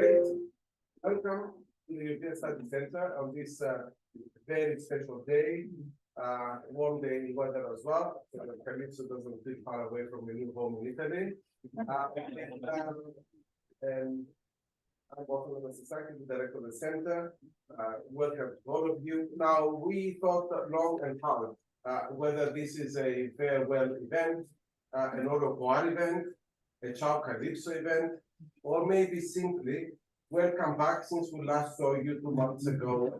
great. Welcome to the European Study Center on this very special day, warm day weather as well. So the Calypso doesn't feel far away from the new home in Italy. And I'm also the Executive Director of the Center. Welcome to all of you. Now, we thought long and hard whether this is a farewell event, an au revoir event, a Ciao Calypso event, or maybe simply welcome back since we last saw you 2 months ago.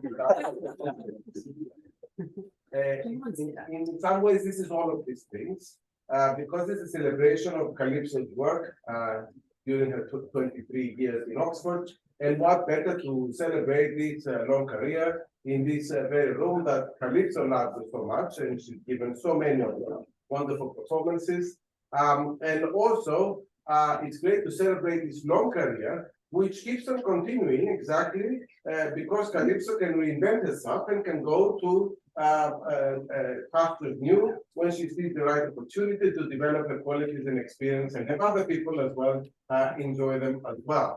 In some ways, this is all of these things, because it's a celebration of Calypso's work during her 23 years in Oxford. And what better to celebrate this long career in this very room that Calypso loves so much, and she's given so many wonderful performances. And also, it's great to celebrate this long career, which keeps on continuing exactly because Calypso can reinvent herself and can go to pastures new when she sees the right opportunity to develop her qualities and experience and have other people as well enjoy them as well.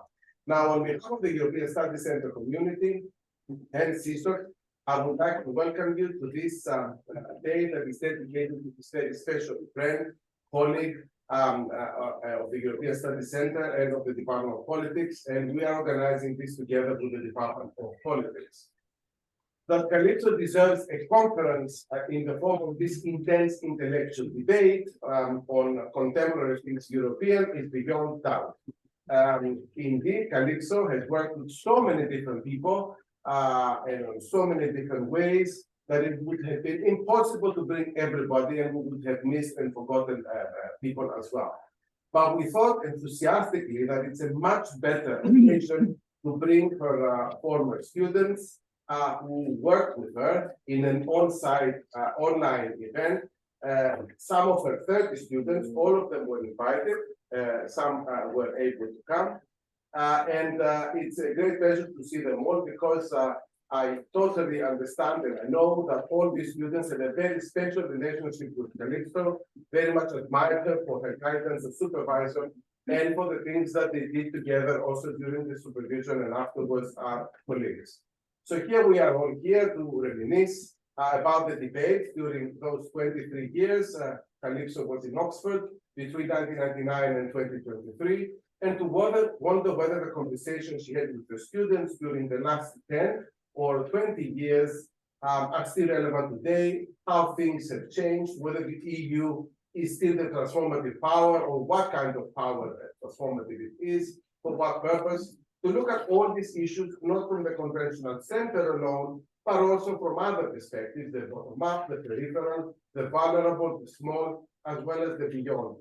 Now, on behalf of the European Study Center community and CSOC, I would like to welcome you to this day that is dedicated to this very special friend, colleague of the European Study Center and of the Department of Politics, and we are organizing this together with the Department of Politics. That Calypso deserves a conference in the form of this intense intellectual debate on contemporary things European is beyond doubt. Indeed, Calypso has worked with so many different people and in so many different ways that it would have been impossible to bring everybody, and we would have missed and forgotten people as well. But we thought enthusiastically that it's a much better occasion to bring her former students who worked with her in an on-site online event. Some of her 30 students, all of them were invited, some were able to come. And it's a great pleasure to see them all because I totally understand and I know that all these students have a very special relationship with Calypso, very much admire her for her guidance as supervisor and for the things that they did together also during the supervision and afterwards are colleagues. So here we are all here to reminisce about the debate during those 23 years. Calypso was in Oxford between 1999 and 2023, and to wonder whether the conversation she had with the students during the last 10 or 20 years are still relevant today, how things have changed, whether the EU is still the transformative power or what kind of power transformative it is, for what purpose, to look at all these issues, not from the conventional center alone, but also from other perspectives, the bottom-up, the peripheral, the vulnerable, the small, as well as the beyond.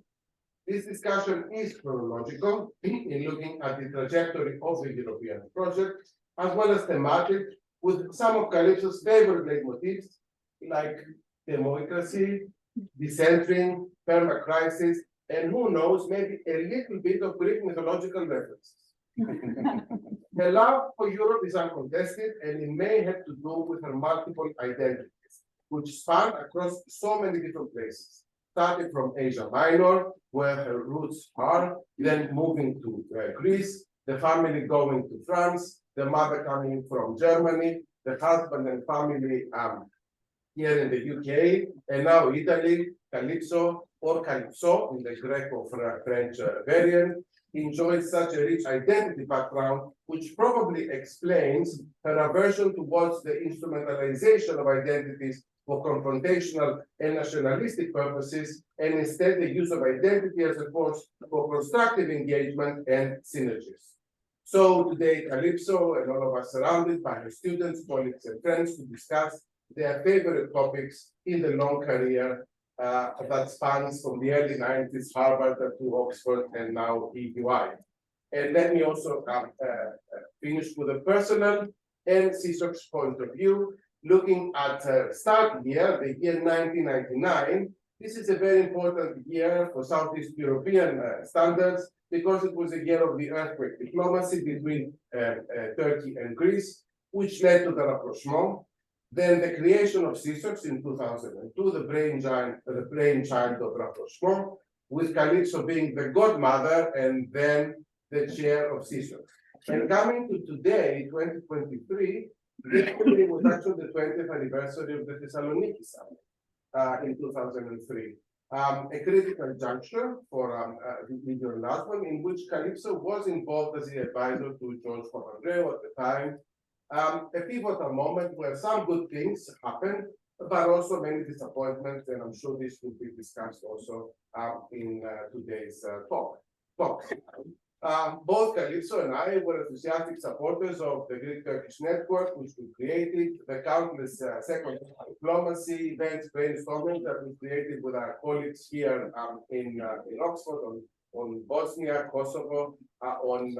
This discussion is chronological in looking at the trajectory of the European project, as well as thematic, with some of Calypso's favorite leitmotifs, like demoicracy, decentering, perma-crisis, and who knows, maybe a little bit of Greek mythological references. Her love for Europe is uncontested, and it may have to do with her multiple identities, which span across so many different places, starting from Asia Minor, where her roots are, then moving to Greece, the family going to France, the mother coming from Germany, the husband and family here in the UK, and now Italy, Calypso, or Calypso in the Greco-French variant, enjoys such a rich identity background, which probably explains her aversion towards the instrumentalization of identities for confrontational and nationalistic purposes, and instead the use of identity as a force for constructive engagement and synergies. So today, Calypso and all of us surrounded by her students, colleagues, and friends to discuss their favorite topics in the long career that spans from the early 90s, Harvard to Oxford, and now EUI. And let me also finish with a personal and CSOC's point of view, looking at start year, the year 1999. This is a very important year for Southeast European standards because it was a year of the earthquake diplomacy between Turkey and Greece, which led to the rapprochement. Then the creation of CSOCs in 2002, the brainchild of rapprochement, with Calypso being the godmother and then the chair of CSOCs. And coming to today, 2023, this was actually the 20th anniversary of the Thessaloniki Summit in 2003. A critical juncture for the regional Lisbon, in which Calypso was involved as the advisor to George Hoffmann at the time. A pivotal moment where some good things happened, but also many disappointments, and I'm sure this will be discussed also in today's talks. Both Calypso and I were enthusiastic supporters of the Greek-Turkish network, which we created, the countless second diplomacy events, brainstorming that we created with our colleagues here in Oxford on Bosnia, Kosovo, on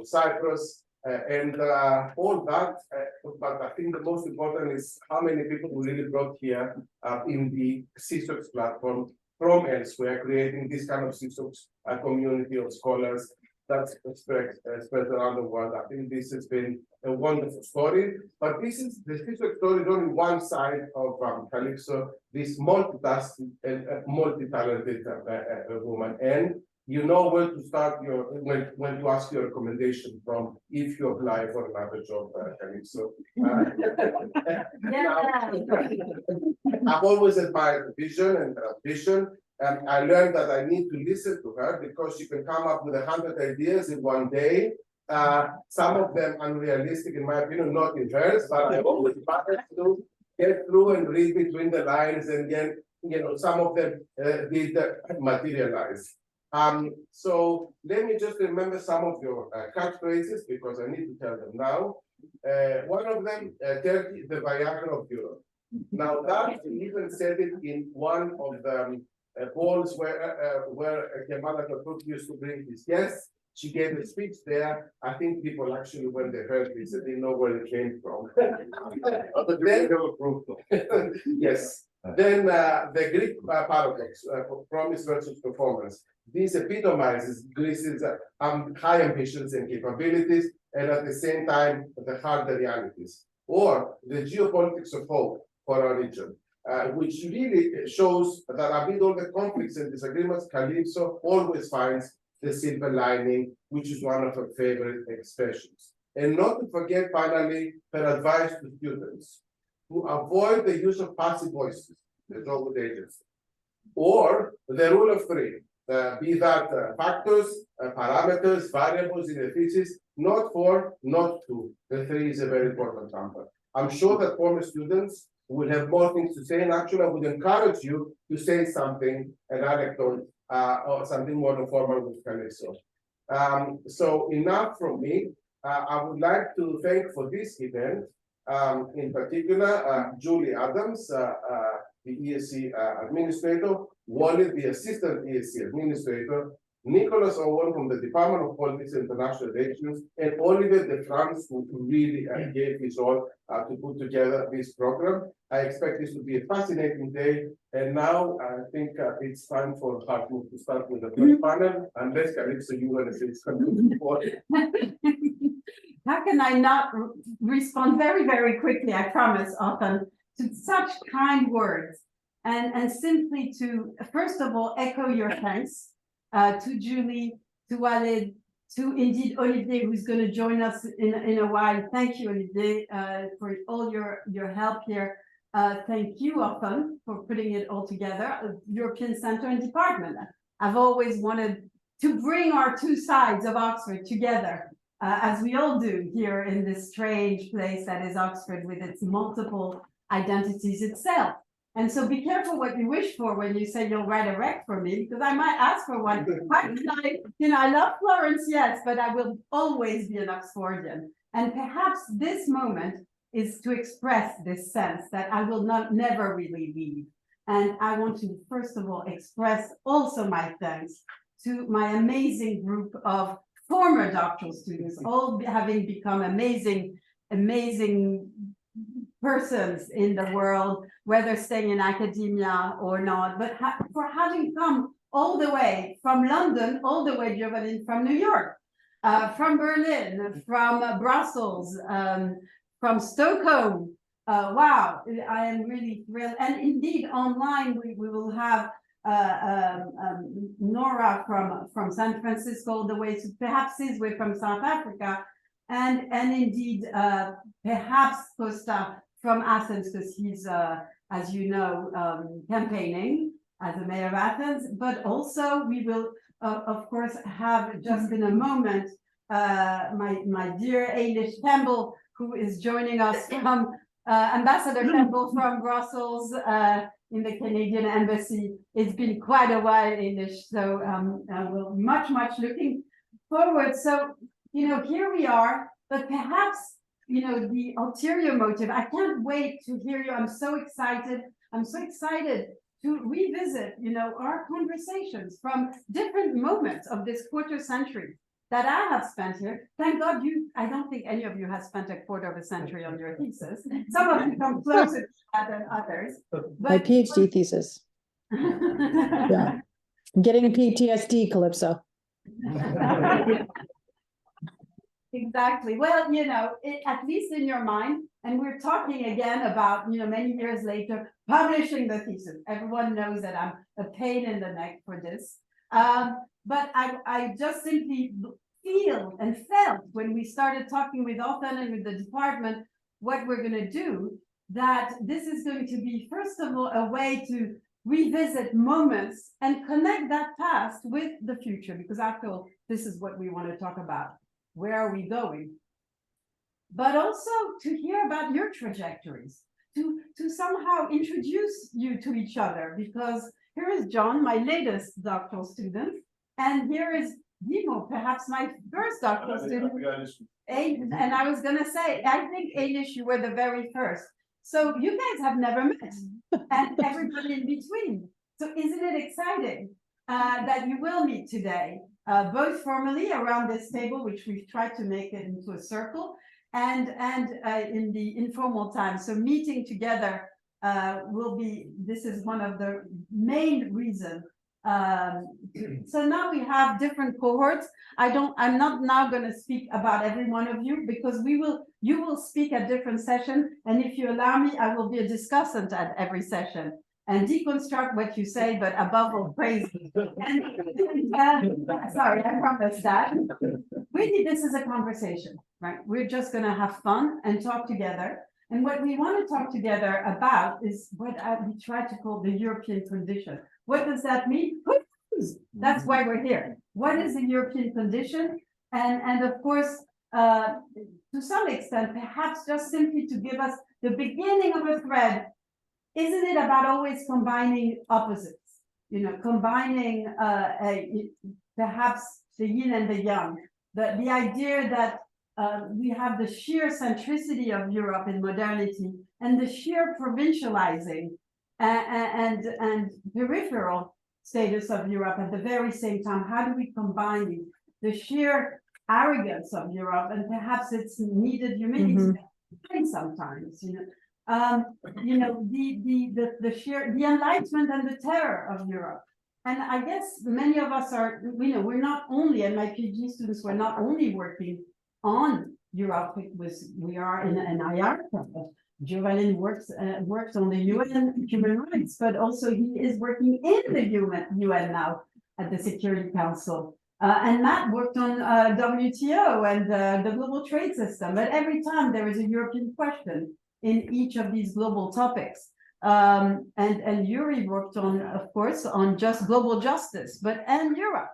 Cyprus, and all that. But I think the most important is how many people we really brought here in the CSOX platform from elsewhere, creating this kind of CSOX community of scholars that's spread around the world. I think this has been a wonderful story, but this is the CSOX story is only one side of Calypso, this multitasking and multi-talented woman. And you know where to start when to ask your recommendation from if you apply for another job, Calypso. I've always admired the vision and the ambition, and I learned that I need to listen to her because she can come up with 100 ideas in one day. Some of them unrealistic, in my opinion, not in hers, but I always managed to get through and read between the lines, and then some of them did materialize. So let me just remember some of your catchphrases because I need to tell them now. One of them, Turkey, the Viagra of Europe. Now that he even said it in one of the balls where Kemal Atatürk used to bring his guests. She gave a speech there. I think people actually, when they heard this, they didn't know where it came from. Yes. Then the Greek paradox, promise versus performance. This epitomizes Greece's high ambitions and capabilities, and at the same time, the harder realities. Or the geopolitics of hope for our region, which really shows that amid all the conflicts and disagreements, Calypso always finds the silver lining, which is one of her favorite expressions. And not to forget, finally, her advice to students to avoid the use of passive voices, the job with agency, or the rule of three, be that factors, parameters, variables in the thesis, not four, not two. The three is a very important number. I'm sure that former students will have more things to say, and actually I would encourage you to say something, an anecdote, or something more informal with Calypso. So enough from me. I would like to thank for this event, in particular, Julie Adams, the ESC administrator, Wally, the assistant ESC administrator, Nicholas Owen from the Department of Politics and International Relations, and Oliver de France, who really gave his all to put together this program. I expect this to be a fascinating day. And now I think it's time for Harmut to start with the first panel, unless Calypso, you want to say something before. How can I not respond very, very quickly, I promise, often, to such kind words, and simply to, first of all, echo your thanks to Julie, to Walid, to indeed Olivier, who's going to join us in a while. Thank you, Olivier, for all your help here. Thank you, Hoffmann, for putting it all together, European Center and Department. I've always wanted to bring our two sides of Oxford together, as we all do here in this strange place that is Oxford with its multiple identities itself. And so be careful what you wish for when you say you'll write a rec for me, because I might ask for one. I love Florence, yes, but I will always be an Oxfordian. And perhaps this moment is to express this sense that I will never really leave. And I want to, first of all, express also my thanks to my amazing group of former doctoral students, all having become amazing persons in the world, whether staying in academia or not, but for having come all the way from London, all the way driven from New York, from Berlin, from Brussels, from Stockholm. Wow, I am really thrilled. And indeed, online, we will have Nora from San Francisco all the way to perhaps Sizwe from South Africa, and indeed perhaps Costa from Athens, because he's as you know campaigning as a mayor of Athens. But also we will of course have just in a moment my dear Ailish Campbell, who is joining us from Ambassador Campbell from Brussels in the Canadian Embassy. It's been quite a while, Ailish, so we're much looking forward. So, you know, here we are, but perhaps, you know, the ulterior motive, I can't wait to hear you. I'm so excited. I'm so excited to revisit, you know, our conversations from different moments of this quarter century that I have spent here. Thank God I don't think any of you have spent a quarter of a century on your thesis. Some of you come closer to that than others. But My PhD thesis. Yeah. I'm getting PTSD, Calypso. Exactly. Well, you know, at least in your mind, and we're talking again about, you know, many years later, publishing the thesis. Everyone knows that I'm a pain in the neck for this. But I just simply feel and felt when we started talking with Hoffmann and with the department, what we're going to do, that this is going to be, first of all, a way to revisit moments and connect that past with the future, because after all, this is what we want to talk about. Where are we going? But also to hear about your trajectories, to somehow introduce you to each other, because here is John, my latest doctoral student, and here is Dimo, perhaps my first doctoral student. And I was going to say, I think, Ailish, you were the very first. So you guys have never met, and everybody in between. So isn't it exciting that you will meet today, both formally around this table, which we've tried to make it into a circle, and in the informal time. So meeting together will be, this is one of the main reasons. So now we have different cohorts. I'm not now going to speak about every one of you, because you will speak at different sessions, and if you allow me, I will be a discussant at every session and deconstruct what you say, but above all, praise. Sorry, I promise that. Really, this is a conversation, right? We're just going to have fun and talk together. And what we want to talk together about is what we try to call the European condition. What does that mean? That's why we're here. What is the European condition? And of course, to some extent, perhaps just simply to give us the beginning of a thread, isn't it about always combining opposites? You know, combining perhaps the yin and the yang. The idea that we have the sheer centricity of Europe in modernity and the sheer provincializing and peripheral status of Europe at the very same time. How do we combine the sheer arrogance of Europe and perhaps its needed humility sometimes, you know? The sheer, the enlightenment and the terror of Europe. And I guess many of us are, you know, we're not only, and my PhD students were not only working on Europe, we are in an ICANN. Giovanni works on the UN human rights, but also he is working in the UN now at the Security Council. And Matt worked on WTO and the global trade system. But every time there is a European question in each of these global topics. And Juri worked on, of course, on just global justice, and Europe.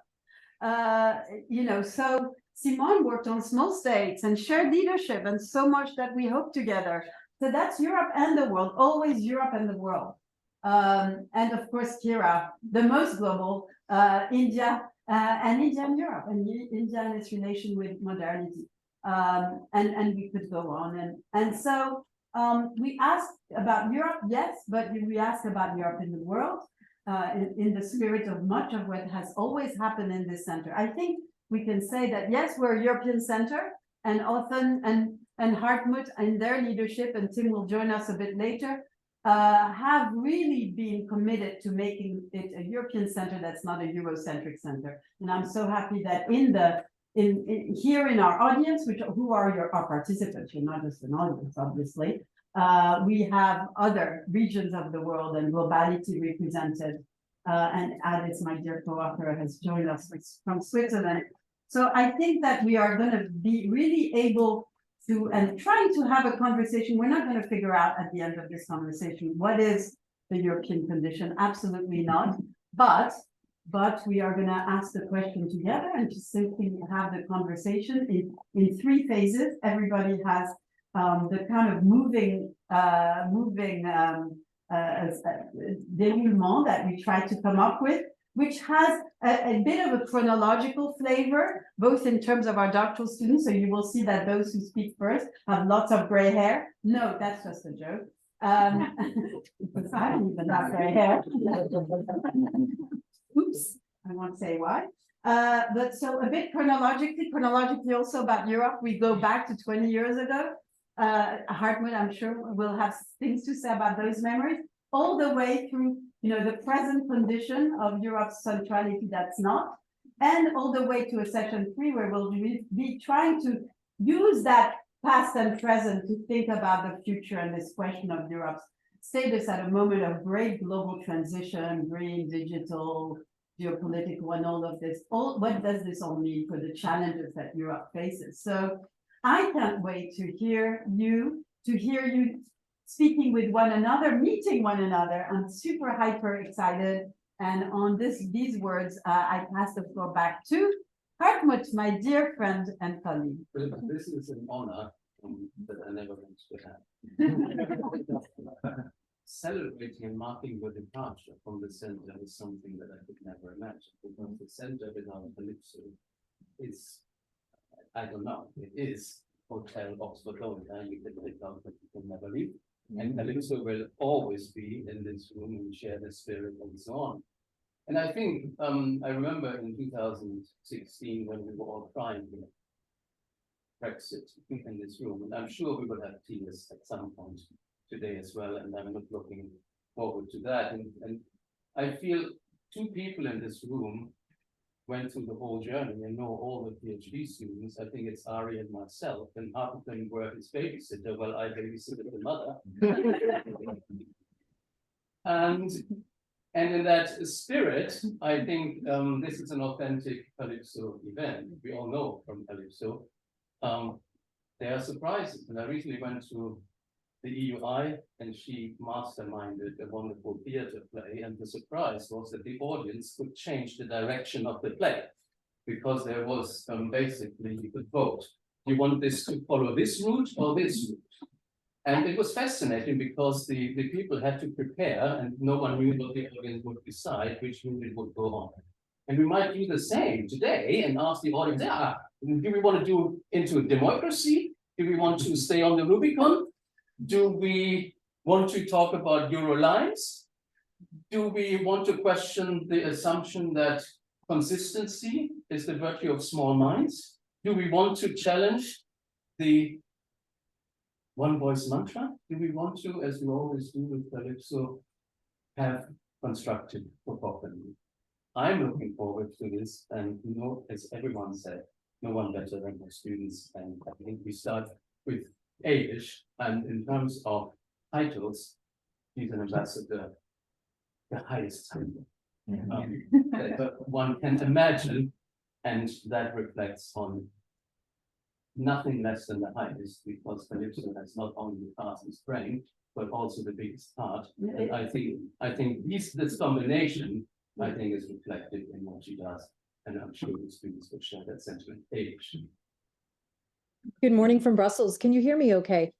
You know, so Simone worked on small states and shared leadership and so much that we hope together. So that's Europe and the world, always Europe and the world. And of course, Kira, the most global, India and India and Europe, and India and its relation with modernity. And we could go on. And so we asked about Europe, yes, but we asked about Europe in the world, in the spirit of much of what has always happened in this center. I think we can say that, yes, we're a European center, and often, and Harmut and their leadership, and Tim will join us a bit later, have really been committed to making it a European center that's not a Eurocentric center. And I'm so happy that here in our audience, who are our participants, you're not just an audience, obviously, we have other regions of the world and globality represented. And Alice, my dear co-author, has joined us from Switzerland. So I think that we are going to be really able to, and trying to have a conversation. We're not going to figure out at the end of this conversation what is the European condition. Absolutely not. But we are going to ask the question together and just simply have the conversation in three phases. Everybody has the kind of moving déroulement that we try to come up with, which has a bit of a chronological flavor, both in terms of our doctoral students. So you will see that those who speak first have lots of gray hair. No, that's just a joke. Because I don't even have gray hair. Oops, I won't say why. But so a bit chronologically also about Europe, we go back to 20 years ago. Harmut, I'm sure, will have things to say about those memories, all the way through, the present condition of Europe's centrality that's not, and all the way to a session 3 where we'll be trying to use that past and present to think about the future and this question of Europe's status at a moment of great global transition, green, digital, geopolitical, and all of this. What does this all mean for the challenges that Europe faces? So I can't wait to hear you speaking with one another, meeting one another. I'm super hyper excited. And on these words, I pass the floor back to Harmut, my dear friend and colleague. This is an honor that I never meant to have. Celebrating and marking the departure from the center is something that I could never imagine, because the center without Calypso is, I don't know, it is Hotel Oxford only. You can pick out, but you can never leave. And Calypso will always be in this room and share the spirit and so on. And I think, I remember in 2016 when we were all crying Brexit in this room, and I'm sure we will have tears at some point today as well, and I'm not looking forward to that. And I feel two people in this room went through the whole journey and know all the PhD students. I think it's Ari and myself, and half of them were his babysitter while I babysitted the mother. And in that spirit, I think this is an authentic Calypso event. We all know from Calypso. There are surprises, and I recently went to the EUI, and she masterminded a wonderful theater play, and the surprise was that the audience could change the direction of the play, because there was basically, you could vote. Do you want this to follow this route or this route? And it was fascinating because the people had to prepare, and no one knew what the audience would decide, which route it would go on. And we might do the same today and ask the audience, do we want to do into democracy? Do we want to stay on the Rubicon? Do we want to talk about Euro lines? Do we want to question the assumption that consistency is the virtue of small minds? Do we want to challenge the one voice mantra? Do we want to, as we always do with Calypso, have constructive propaganda? I'm looking forward to this, and as everyone said, no one better than my students. And I think we start with Ailish, and in terms of titles, he's an ambassador, the highest title that one can imagine, and that reflects on nothing less than the highest, because Calypso has not only the fastest brain, but also the biggest heart. And I think this combination, I think, is reflected in what she does, and I'm sure the students will share that sentiment. Ailish. Good morning from Brussels. Can you hear me okay?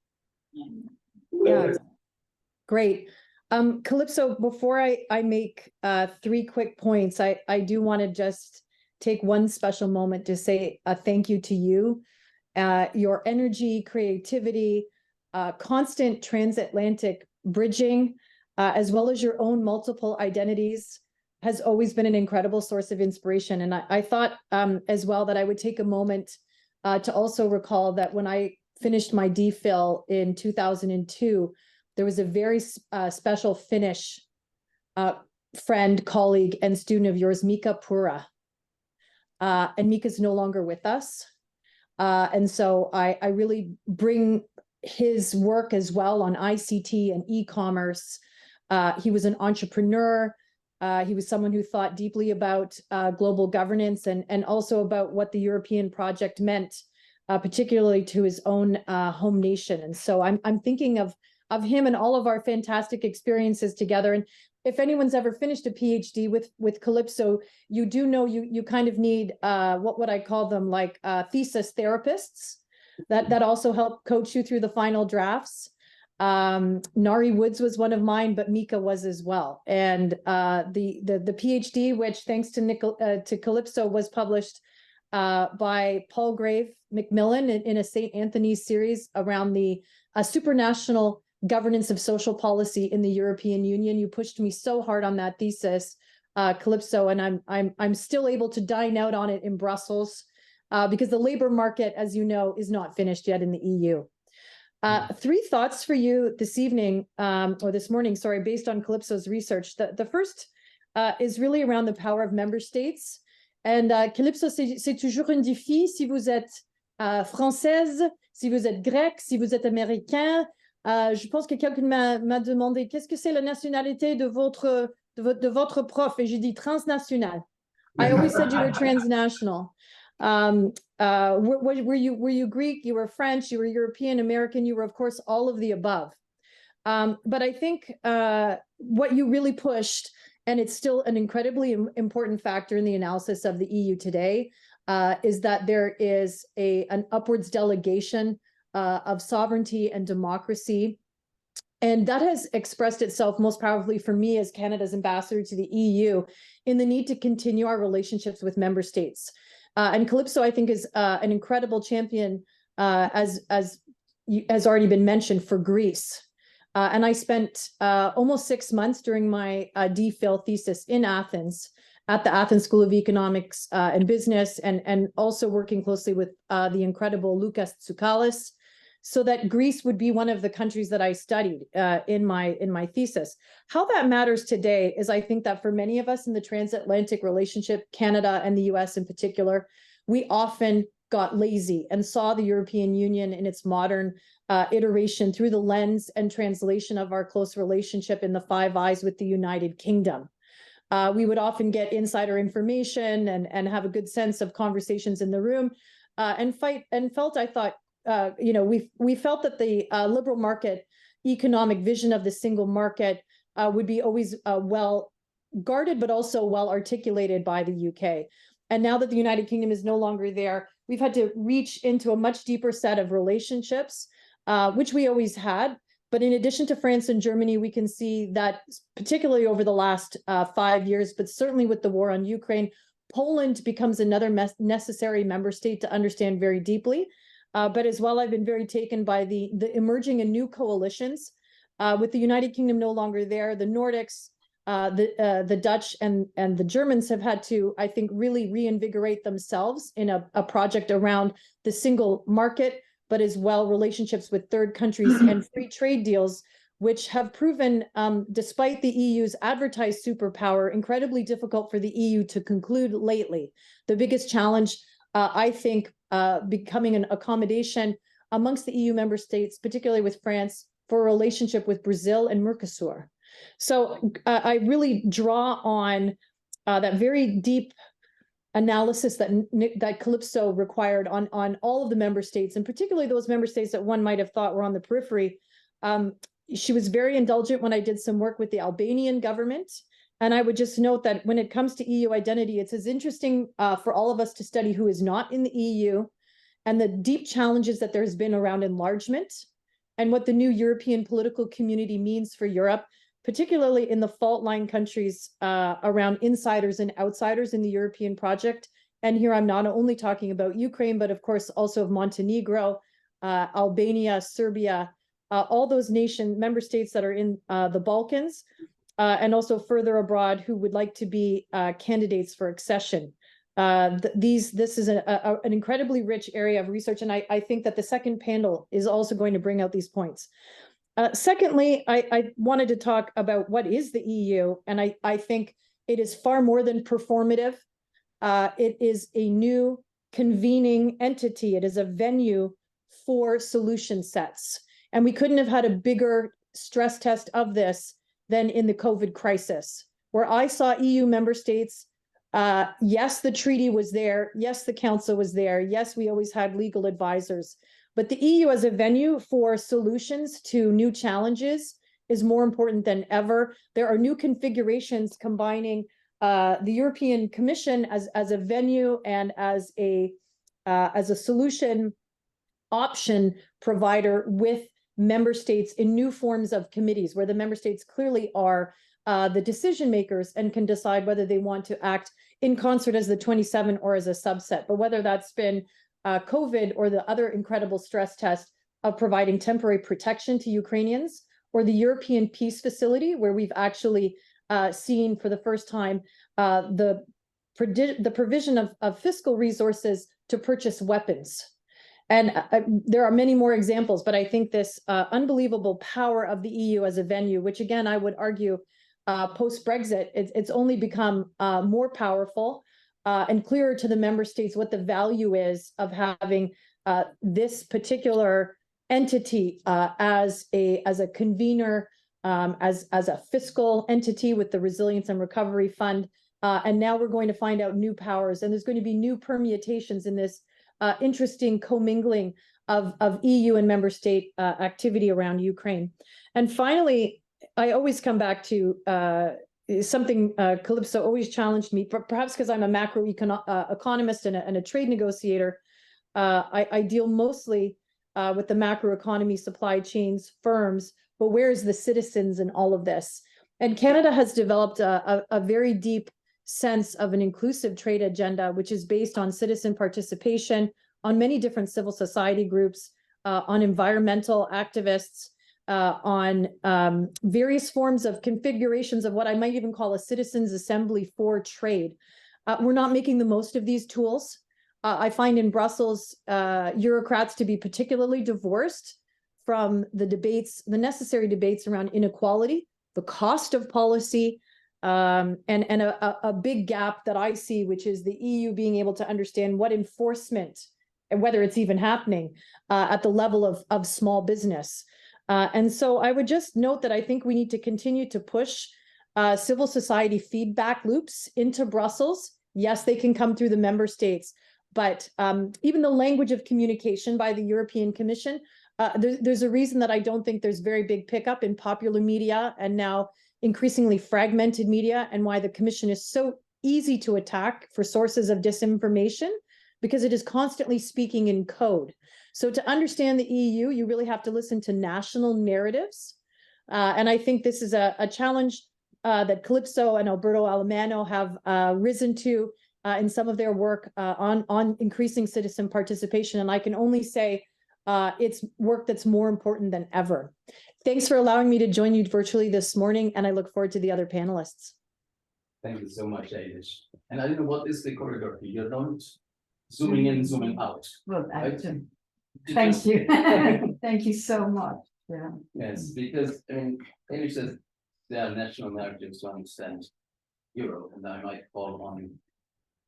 Yeah, great. Calypso, before I make 3 quick points, I do want to just take one special moment to say a thank you to you. Your energy, creativity, constant transatlantic bridging, as well as your own multiple identities, has always been an incredible source of inspiration. And I thought as well that I would take a moment to also recall that when I finished my DPhil in 2002, there was a very special Finnish friend, colleague, and student of yours, Mika Pura. And Mika's no longer with us. And so I really bring his work as well on ICT and e-commerce. He was an entrepreneur, He was someone who thought deeply about global governance and also about what the European project meant, particularly to his own home nation. And so I'm thinking of him and all of our fantastic experiences together. And if anyone's ever finished a PhD with Calypso, you do know you kind of need what would I call them, like thesis therapists that also help coach you through the final drafts. Nari Woods was one of mine, but Mika was as well. And the PhD, which thanks to Calypso, was published by Palgrave Macmillan in a St. Anthony's series around the supranational governance of social policy in the European Union. You pushed me so hard on that thesis, Calypso, and I'm still able to dine out on it in Brussels because the labor market, as you know, is not finished yet in the EU. Three thoughts for you this evening, or this morning, sorry, based on Calypso's research. The first is really around the power of member states. And Calypso, c'est toujours un défi si vous êtes française, si vous êtes grecque, si vous êtes américain. Je pense que quelqu'un m'a demandé qu'est-ce que c'est la nationalité de votre prof, et j'ai dit transnational. I always said you were transnational. Were you Greek? You were French? You were European, American? You were, of course, all of the above. But I think what you really pushed, and it's still an incredibly important factor in the analysis of the EU today, is that there is an upwards delegation of sovereignty and democracy. And that has expressed itself most powerfully for me as Canada's ambassador to the EU in the need to continue our relationships with member states. And Calypso, I think, is an incredible champion, as has already been mentioned, for Greece. And I spent almost 6 months during my DPhil thesis in Athens, at the Athens School of Economics and Business, and also working closely with the incredible Lukas Tsoukalis, so that Greece would be one of the countries that I studied in my thesis. How that matters today is, I think, that for many of us in the transatlantic relationship, Canada and the US in particular, we often got lazy and saw the European Union in its modern iteration through the lens and translation of our close relationship in the Five Eyes with the United Kingdom. We would often get insider information and have a good sense of conversations in the room, and felt, I thought, we felt that the liberal market economic vision of the single market would be always well guarded, but also well articulated by the UK. And now that the United Kingdom is no longer there, we've had to reach into a much deeper set of relationships, which we always had. But in addition to France and Germany, we can see that particularly over the last 5 years, but certainly with the war on Ukraine, Poland becomes another necessary member state to understand very deeply. But as well, I've been very taken by the emerging and new coalitions with the United Kingdom no longer there. The Nordics, the Dutch and the Germans have had to, I think, really reinvigorate themselves in a project around the single market, but as well relationships with third countries and free trade deals, which have proven, despite the EU's advertised superpower, incredibly difficult for the EU to conclude lately. The biggest challenge, I think, becoming an accommodation amongst the EU member states, particularly with France, for a relationship with Brazil and Mercosur. So I really draw on that very deep analysis that Calypso required on all of the member states, and particularly those member states that one might have thought were on the periphery. She was very indulgent when I did some work with the Albanian government. And I would just note that when it comes to EU identity, it's as interesting for all of us to study who is not in the EU and the deep challenges that there's been around enlargement and what the new European political community means for Europe, particularly in the fault line countries around insiders and outsiders in the European project. And here I'm not only talking about Ukraine, but of course also of Montenegro, Albania, Serbia, all those member states that are in the Balkans, and also further abroad who would like to be candidates for accession. This is an incredibly rich area of research, and I think that the second panel is also going to bring out these points. Secondly, I wanted to talk about what is the EU, and I think it is far more than performative. It is a new convening entity. It is a venue for solution sets. And we couldn't have had a bigger stress test of this than in the COVID crisis, where I saw EU member states. Yes, the treaty was there. Yes, the council was there. Yes, we always had legal advisors. But the EU as a venue for solutions to new challenges is more important than ever. There are new configurations combining the European Commission as a venue and as a solution option provider with member states in new forms of committees, where the member states clearly are the decision makers and can decide whether they want to act in concert as the 27 or as a subset. But whether that's been COVID or the other incredible stress test of providing temporary protection to Ukrainians, or the European Peace Facility, where we've actually seen for the first time the provision of fiscal resources to purchase weapons. And there are many more examples, but I think this unbelievable power of the EU as a venue, which again, I would argue post-Brexit, it's only become more powerful and clearer to the member states what the value is of having this particular entity as a convener, as a fiscal entity with the Resilience and Recovery Fund. And now we're going to find out new powers, and there's going to be new permutations in this interesting commingling of EU and member state activity around Ukraine. And finally, I always come back to something Calypso always challenged me, perhaps because I'm a macroeconomist and a trade negotiator. I deal mostly with the macroeconomy, supply chains, firms, but where's the citizens in all of this? And Canada has developed a very deep sense of an inclusive trade agenda, which is based on citizen participation, on many different civil society groups, on environmental activists, on various forms of configurations of what I might even call a citizens' assembly for trade. We're not making the most of these tools. I find in Brussels, Eurocrats to be particularly divorced from the debates, the necessary debates around inequality, the cost of policy, and a big gap that I see, which is the EU being able to understand what enforcement, and whether it's even happening at the level of small business. And so I would just note that I think we need to continue to push civil society feedback loops into Brussels. Yes, they can come through the member states, but even the language of communication by the European Commission, there's a reason that I don't think there's very big pickup in popular media and now increasingly fragmented media, and why the Commission is so easy to attack for sources of disinformation, because it is constantly speaking in code. So to understand the EU, you really have to listen to national narratives. And I think this is a challenge that Calypso and Alberto Alemano have risen to in some of their work on increasing citizen participation. And I can only say it's work that's more important than ever. Thanks for allowing me to join you virtually this morning, and I look forward to the other panelists. Thank you so much, Ailish. And I don't know, what is the choreography? You're not zooming in, zooming out. Well, right? thank you. Thank you so much. Yeah. Yes, because I mean, Ailish says there are national narratives to understand Europe, and I might call on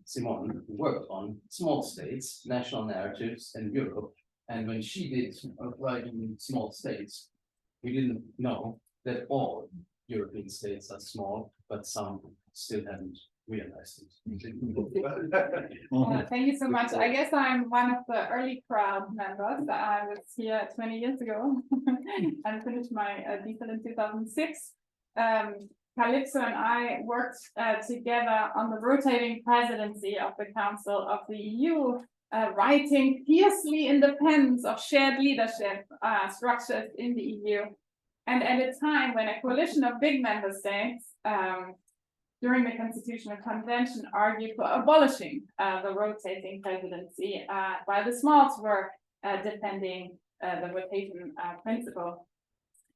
Simone, who worked on small states, national narratives, and Europe. And when she did writing small states, we didn't know that all European states are small, but some still haven't realized it. Well, thank you so much. I guess I'm one of the early crowd members. I was here 20 years ago and finished my DPhil in 2006. Calypso and I worked together on the rotating presidency of the Council of the EU, writing fiercely in the pens of shared leadership structures in the EU. And at a time when a coalition of big member states during the Constitutional Convention argued for abolishing the rotating presidency, while the smalls were defending the rotation principle.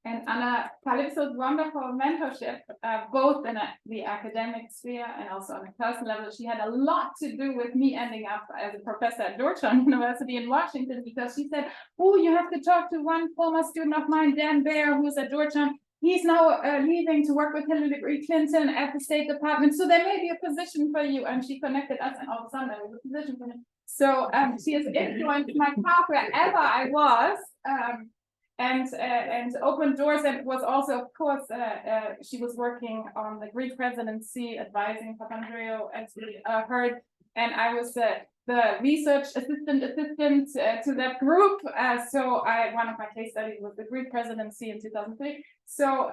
And under Calypso's wonderful mentorship, both in the academic sphere and also on a personal level, she had a lot to do with me ending up as a professor at Georgetown University in Washington, because she said, oh, you have to talk to one former student of mine, Dan Baer, who's at Georgetown. He's now leaving to work with Hillary Clinton at the State Department. So there may be a position for you. And she connected us, and all of a sudden there was a position for me. So she has influenced my path wherever I was. and opened doors, and was also, of course, she was working on the Greek presidency, advising Papandreou, as we heard, and I was the research assistant to that group. So one of my case studies was the Greek presidency in 2003. So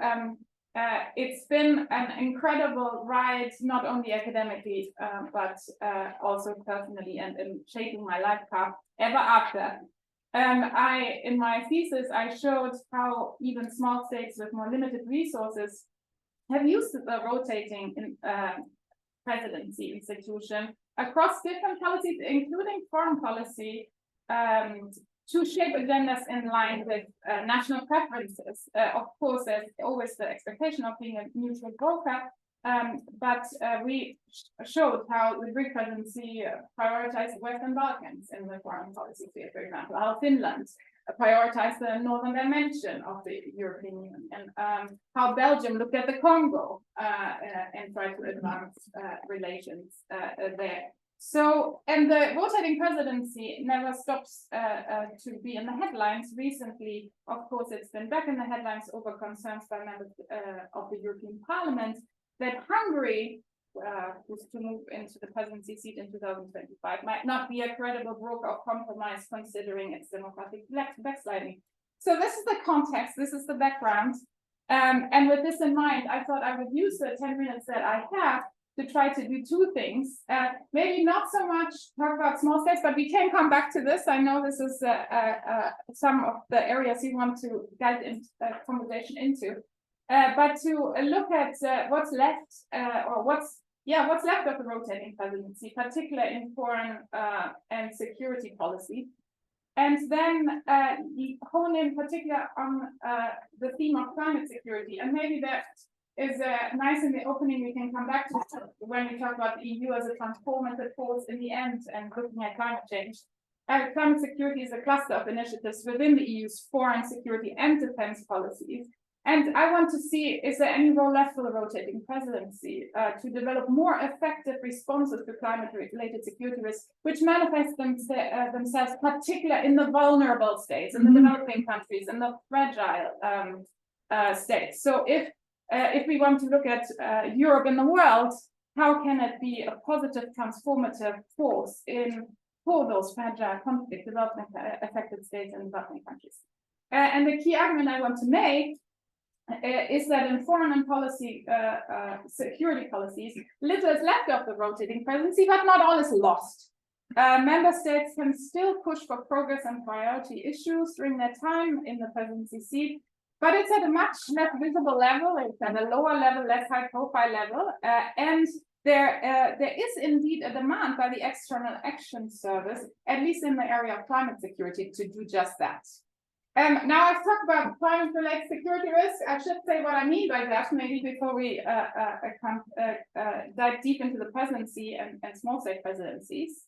it's been an incredible ride, not only academically, but also personally, and in shaping my life path ever after. In my thesis, I showed how even small states with more limited resources have used the rotating presidency institution across different policies, including foreign policy, to shape agendas in line with national preferences. Of course, there's always the expectation of being a neutral broker, but we showed how the Greek presidency prioritized the Western Balkans in the foreign policy field, for example, how Finland prioritized the northern dimension of the European Union, and how Belgium looked at the Congo and tried to advance relations there. So, and the rotating presidency never stops to be in the headlines. Recently, of course, it's been back in the headlines over concerns by members of the European Parliament that Hungary, who's to move into the presidency seat in 2025, might not be a credible broker of compromise considering its democratic backsliding. So this is the context, this is the background. And with this in mind, I thought I would use the 10 minutes that I have to try to do two things. Maybe not so much talk about small states, but we can come back to this. I know this is some of the areas you want to guide in conversation into. But to look at what's left, or what's left of the rotating presidency, particularly in foreign and security policy, and then hone in particular on the theme of climate security. And maybe that is nice in the opening. We can come back to when we talk about the EU as a transformative force in the end and looking at climate change. Climate security is a cluster of initiatives within the EU's foreign security and defense policies. And I want to see, is there any role left for the rotating presidency to develop more effective responses to climate-related security risks, which manifest themselves particularly in the vulnerable states, in the developing countries, in the fragile states. So if we want to look at Europe in the world, how can it be a positive transformative force for those fragile conflict development affected states and developing countries? And the key argument I want to make is that in foreign and policy security policies, little is left of the rotating presidency, but not all is lost. Member states can still push for progress and priority issues during their time in the presidency seat, but it's at a much less visible level, it's at a lower level, less high profile level, and there is indeed a demand by the External Action Service, at least in the area of climate security, to do just that. Now I've talked about climate-related security risks. I should say what I mean by that, maybe before we dive deep into the presidency and small state presidencies.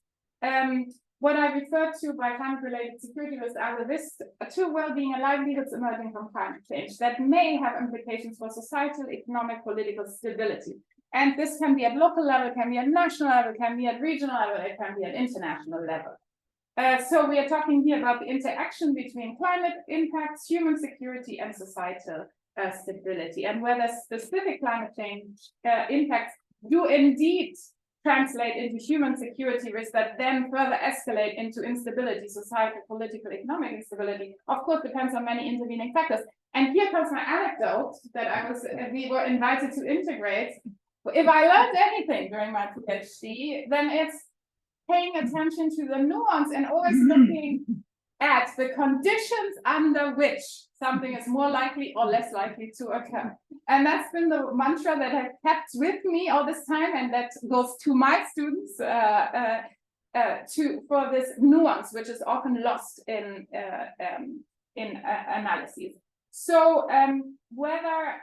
What I refer to by climate-related security risks are the risks to well-being and livelihoods emerging from climate change that may have implications for societal, economic, political stability. And this can be at local level, can be at national level, can be at regional level, it can be at international level. So we are talking here about the interaction between climate impacts, human security, and societal stability, and whether specific climate change impacts do indeed translate into human security risks that then further escalate into instability, societal, political, economic instability. Of course, depends on many intervening factors. And here comes my anecdote that we were invited to integrate. If I learned anything during my PhD, then it's paying attention to the nuance and always looking at the conditions under which something is more likely or less likely to occur. And that's been the mantra that I've kept with me all this time, and that goes to my students for this nuance, which is often lost in analyses. So whether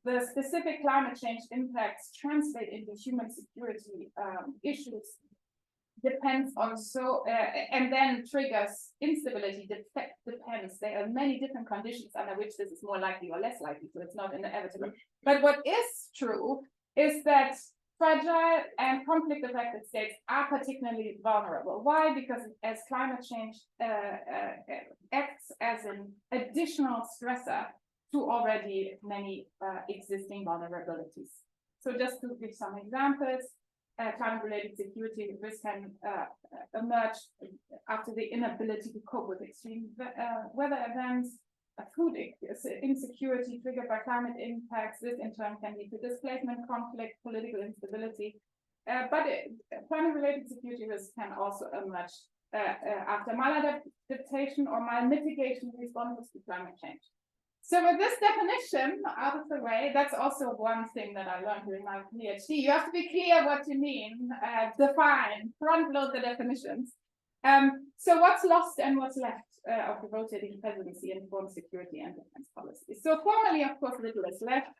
the specific climate change impacts translate into human security issues depends on and then triggers instability. Depends. There are many different conditions under which this is more likely or less likely, so it's not inevitable. But what is true is that fragile and conflict-affected states are particularly vulnerable. Why? Because as climate change acts as an additional stressor to already many existing vulnerabilities. So just to give some examples, climate-related security risk can emerge after the inability to cope with extreme weather events, food insecurity triggered by climate impacts. This in turn can lead to displacement, conflict, political instability. But climate-related security risks can also emerge after maladaptation or malmitigation responses to climate change. So with this definition out of the way, that's also one thing that I learned during my PhD. You have to be clear what you mean, define, front load the definitions. So what's lost and what's left of the rotating presidency in foreign security and defense policy? So formally, of course, little is left.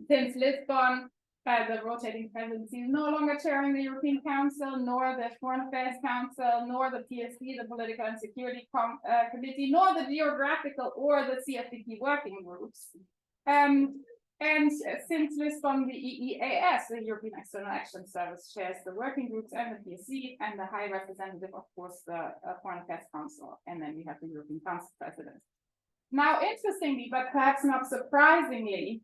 Since Lisbon, the rotating presidency is no longer chairing the European Council, nor the Foreign Affairs Council, nor the PSC, the Political and Security Committee, nor the geographical or the CSDP working groups. And since Lisbon, the EEAS, the European External Action Service, chairs the working groups and the PSC, and the High Representative, of course, the Foreign Affairs Council, and then we have the European Council President. Now, interestingly, but perhaps not surprisingly,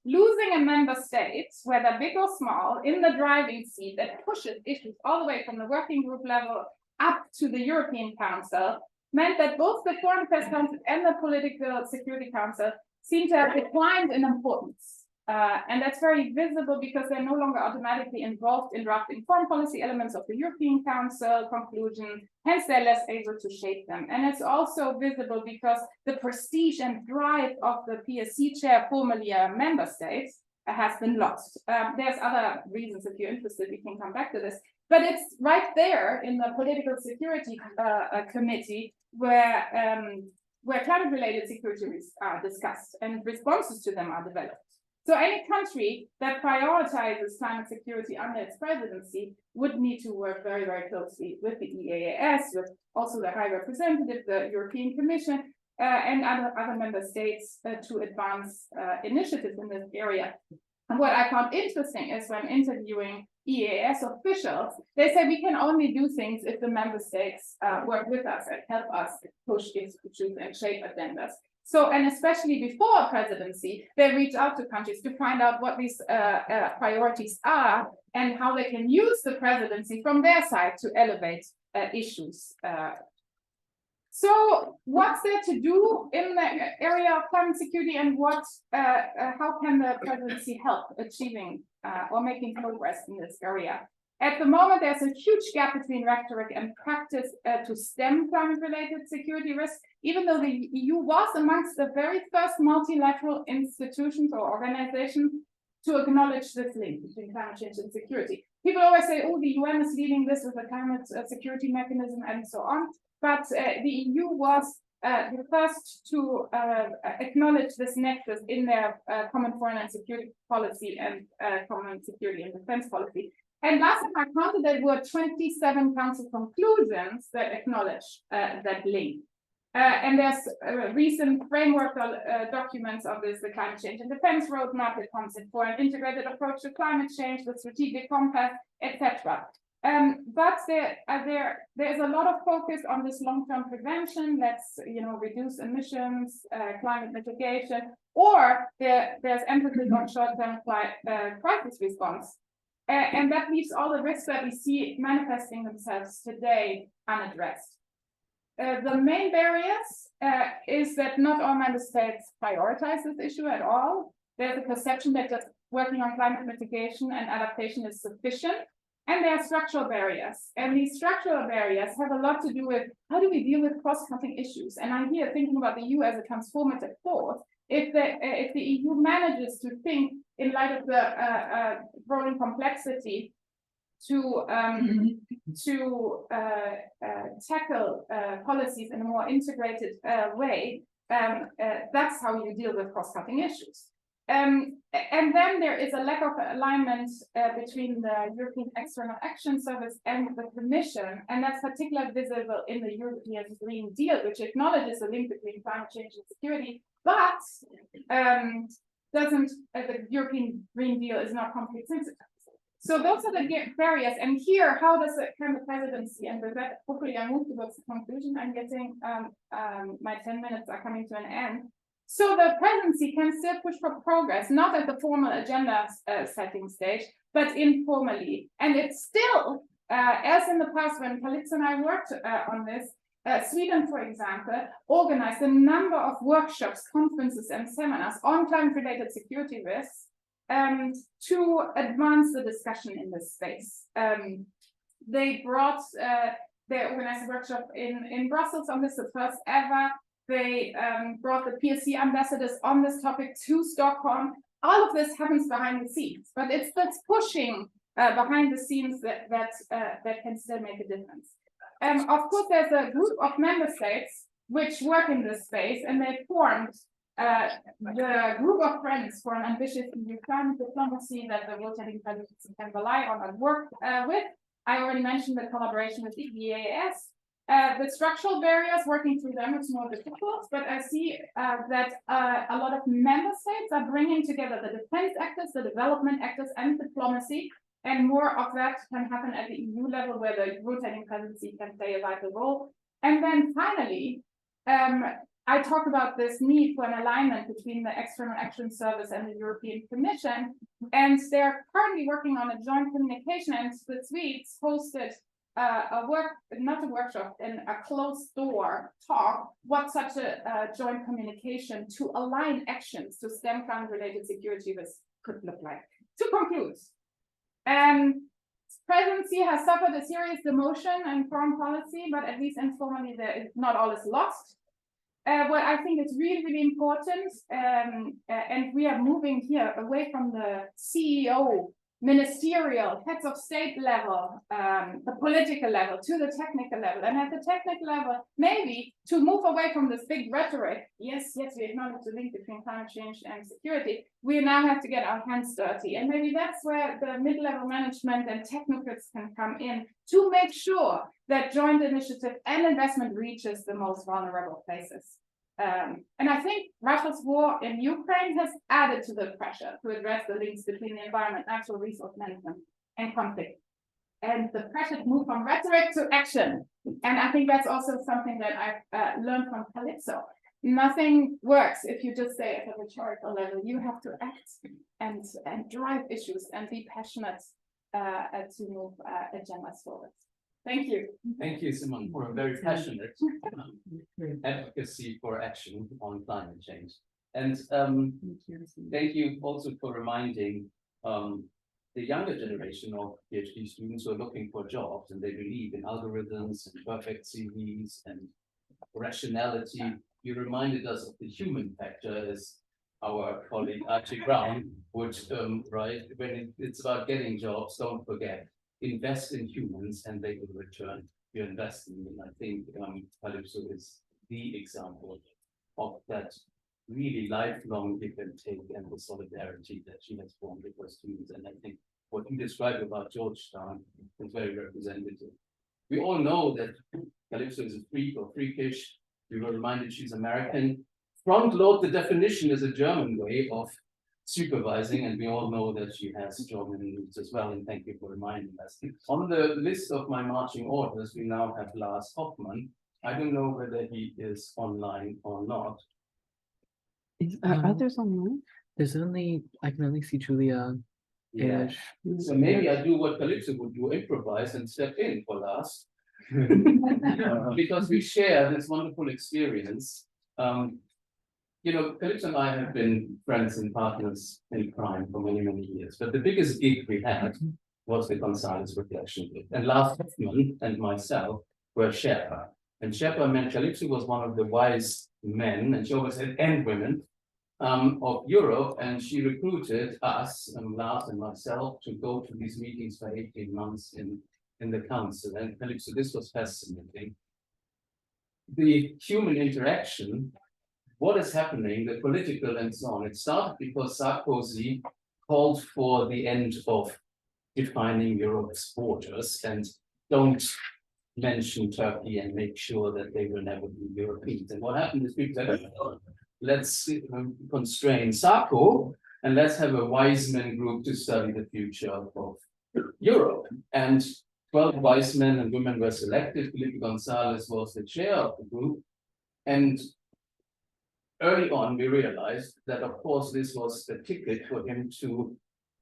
losing a member state, whether big or small, in the driving seat that pushes issues all the way from the working group level up to the European Council meant that both the Foreign Affairs Council and the Political Security Council seem to have declined in importance. And that's very visible because they're no longer automatically involved in drafting foreign policy elements of the European Council conclusion, hence they're less able to shape them. And it's also visible because the prestige and drive of the PSC chair, formerly a member state, has been lost. There's other reasons, if you're interested, we can come back to this. But it's right there in the Political Security Committee where climate-related security risks are discussed and responses to them are developed. So any country that prioritizes climate security under its presidency would need to work very, very closely with the EEAS, with also the High Representative, the European Commission, and other member states to advance initiatives in this area. And what I found interesting is when interviewing EEAS officials, they say we can only do things if the member states work with us and help us push issues and shape agendas. So, and especially before presidency, they reach out to countries to find out what these priorities are and how they can use the presidency from their side to elevate issues. So what's there to do in the area of climate security, and how can the presidency help achieving or making progress in this area? At the moment, there's a huge gap between rhetoric and practice to stem climate-related security risks, even though the EU was amongst the very first multilateral institutions or organizations to acknowledge this link between climate change and security. People always say, oh, the UN is leading this with a climate security mechanism and so on. But the EU was the first to acknowledge this nexus in their common foreign and security policy and common security and defense policy. And last time I counted, there were 27 council conclusions that acknowledge that link. And there's recent framework documents of this, the climate change and defense roadmap, the concept for an integrated approach to climate change, the strategic compass, etc. But there's a lot of focus on this long-term prevention, let's reduce emissions, climate mitigation, or there's emphasis on short-term crisis response. And that leaves all the risks that we see manifesting themselves today unaddressed. The main barriers is that not all member states prioritize this issue at all. There's a perception that just working on climate mitigation and adaptation is sufficient. And there are structural barriers. And these structural barriers have a lot to do with how do we deal with cross-cutting issues. And I'm here thinking about the EU as a transformative force. If the EU manages to think in light of the growing complexity to tackle policies in a more integrated way, that's how you deal with cross-cutting issues. And then there is a lack of alignment between the European External Action Service and the Commission, and that's particularly visible in the European Green Deal, which acknowledges the link between climate change and security. But the European Green Deal is not conflict sensitive. So those are the barriers. And here, how does can the presidency, and with that, hopefully I move towards the conclusion. I'm getting my 10 minutes are coming to an end. So the presidency can still push for progress, not at the formal agenda setting stage, but informally. And it's still, as in the past when Calypso and I worked on this, Sweden, for example, organized a number of workshops, conferences, and seminars on climate-related security risks to advance the discussion in this space. They organized a workshop in Brussels on this, the first ever. They brought the PSC ambassadors on this topic to Stockholm. All of this happens behind the scenes, but it's pushing behind the scenes that can still make a difference. Of course, there's a group of member states which work in this space, and they formed the group of friends for an ambitious EU climate diplomacy that the rotating presidency can rely on and work with. I already mentioned the collaboration with the EEAS. The structural barriers, working through them, is more difficult, but I see that a lot of member states are bringing together the defense actors, the development actors, and diplomacy, and more of that can happen at the EU level, where the rotating presidency can play a vital role. And then finally, I talked about this need for an alignment between the External Action Service and the European Commission, and they're currently working on a joint communication, and the Swedes hosted not a workshop, and a closed door talk, what such a joint communication to align actions to stem climate-related security risks could look like. To conclude, presidency has suffered a serious demotion in foreign policy, but at least informally, not all is lost. What I think is really, really important, and we are moving here away from the CEO, ministerial, heads of state level, the political level, to the technical level. And at the technical level, maybe to move away from this big rhetoric, yes, we acknowledge the link between climate change and security, we now have to get our hands dirty. And maybe that's where the mid-level management and technocrats can come in to make sure that joint initiative and investment reaches the most vulnerable places. And I think Russia's war in Ukraine has added to the pressure to address the links between the environment, natural resource management, and conflict. And the pressure to move from rhetoric to action. And I think that's also something that I've learned from Calypso. Nothing works if you just say at a rhetorical level. You have to act and drive issues and be passionate to move agendas forward. Thank you. Thank you, Simone, for a very passionate advocacy for action on climate change. And thank you also for reminding the younger generation of PhD students who are looking for jobs, and they believe in algorithms and perfect CVs and rationality. You reminded us of the human factor, as our colleague Archie Brown would write, when it's about getting jobs, don't forget, invest in humans and they will return your investment. And I think Calypso is the example of that really lifelong give and take and the solidarity that she has formed with her students. And I think what you described about Georgetown is very representative. We all know that Calypso is a freak or freakish. We were reminded she's American. Front load the definition is a German way of supervising, and we all know that she has German roots as well, and thank you for reminding us. On the list of my marching orders, we now have Lars Hoffmann. I don't know whether he is online or not. Are others online? I can only see Julia. Yeah. So maybe I do what Calypso would do, improvise and step in for Lars. Because we share this wonderful experience. You know, Calypso and I have been friends and partners in crime for many, many years. But the biggest gig we had was the Gonzales reflection gig. And Lars Hoffmann and myself were Sherpa. And Sherpa meant Calypso was one of the wise men, and she always said, and women, of Europe. And she recruited us, Lars and myself, to go to these meetings for 18 months in the council. And Calypso, this was fascinating. The human interaction, what is happening, the political and so on. It started because Sarkozy called for the end of defining Europe's borders and don't mention Turkey and make sure that they will never be Europeans. And what happened is people said, oh, let's constrain. Sarko and let's have a wise men group to study the future of Europe. And 12 wise men and women were selected. Felipe Gonzales was the chair of the group. And early on, we realized that, of course, this was the ticket for him to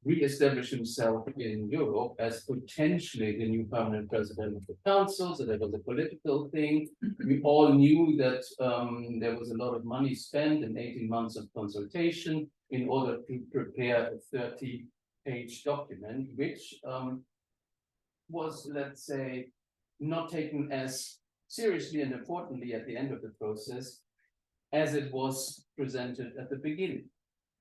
re-establish himself in Europe as potentially the new permanent president of the council. So that was a political thing. We all knew that there was a lot of money spent and 18 months of consultation in order to prepare a 30-page document, which was, let's say, not taken as seriously and importantly at the end of the process as it was presented at the beginning,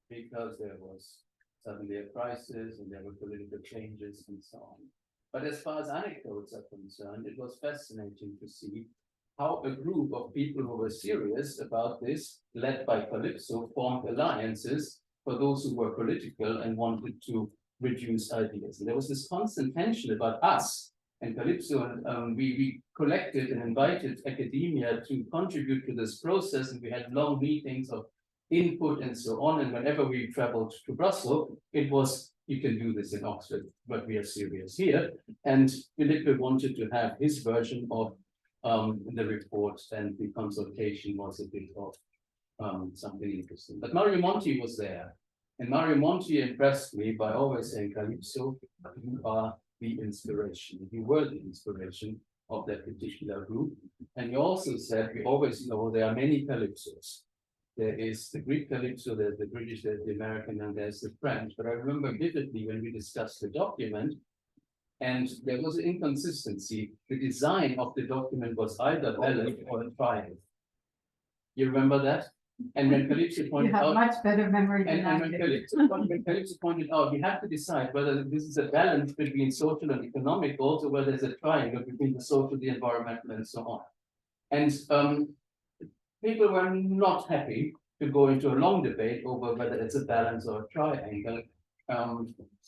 because there was suddenly a crisis and there were political changes and so on. But as far as anecdotes are concerned, it was fascinating to see how a group of people who were serious about this, led by Calypso, formed alliances for those who were political and wanted to reduce ideas. And there was this constant tension about us and Calypso, and we collected and invited academia to contribute to this process, and we had long meetings of input and so on. And whenever we traveled to Brussels, it was, you can do this in Oxford, but we are serious here. And Felipe wanted to have his version of the report, and the consultation was a bit of something interesting. But Mario Monti was there, and Mario Monti impressed me by always saying, Calypso, you are the inspiration. You were the inspiration of that particular group. And he also said, we always know there are many Calypsos. There is the Greek Calypso, there's the British, there's the American, and there's the French. But I remember vividly when we discussed the document, and there was an inconsistency. The design of the document was either valid or a triumph. You remember that? And when Calypso pointed You have out, much better memory than I when do. Calypso pointed out, we have to decide whether this is a balance between social and economic goals, or whether there's a triangle between the social, the environmental, and so on. And people were not happy to go into a long debate over whether it's a balance or a triangle.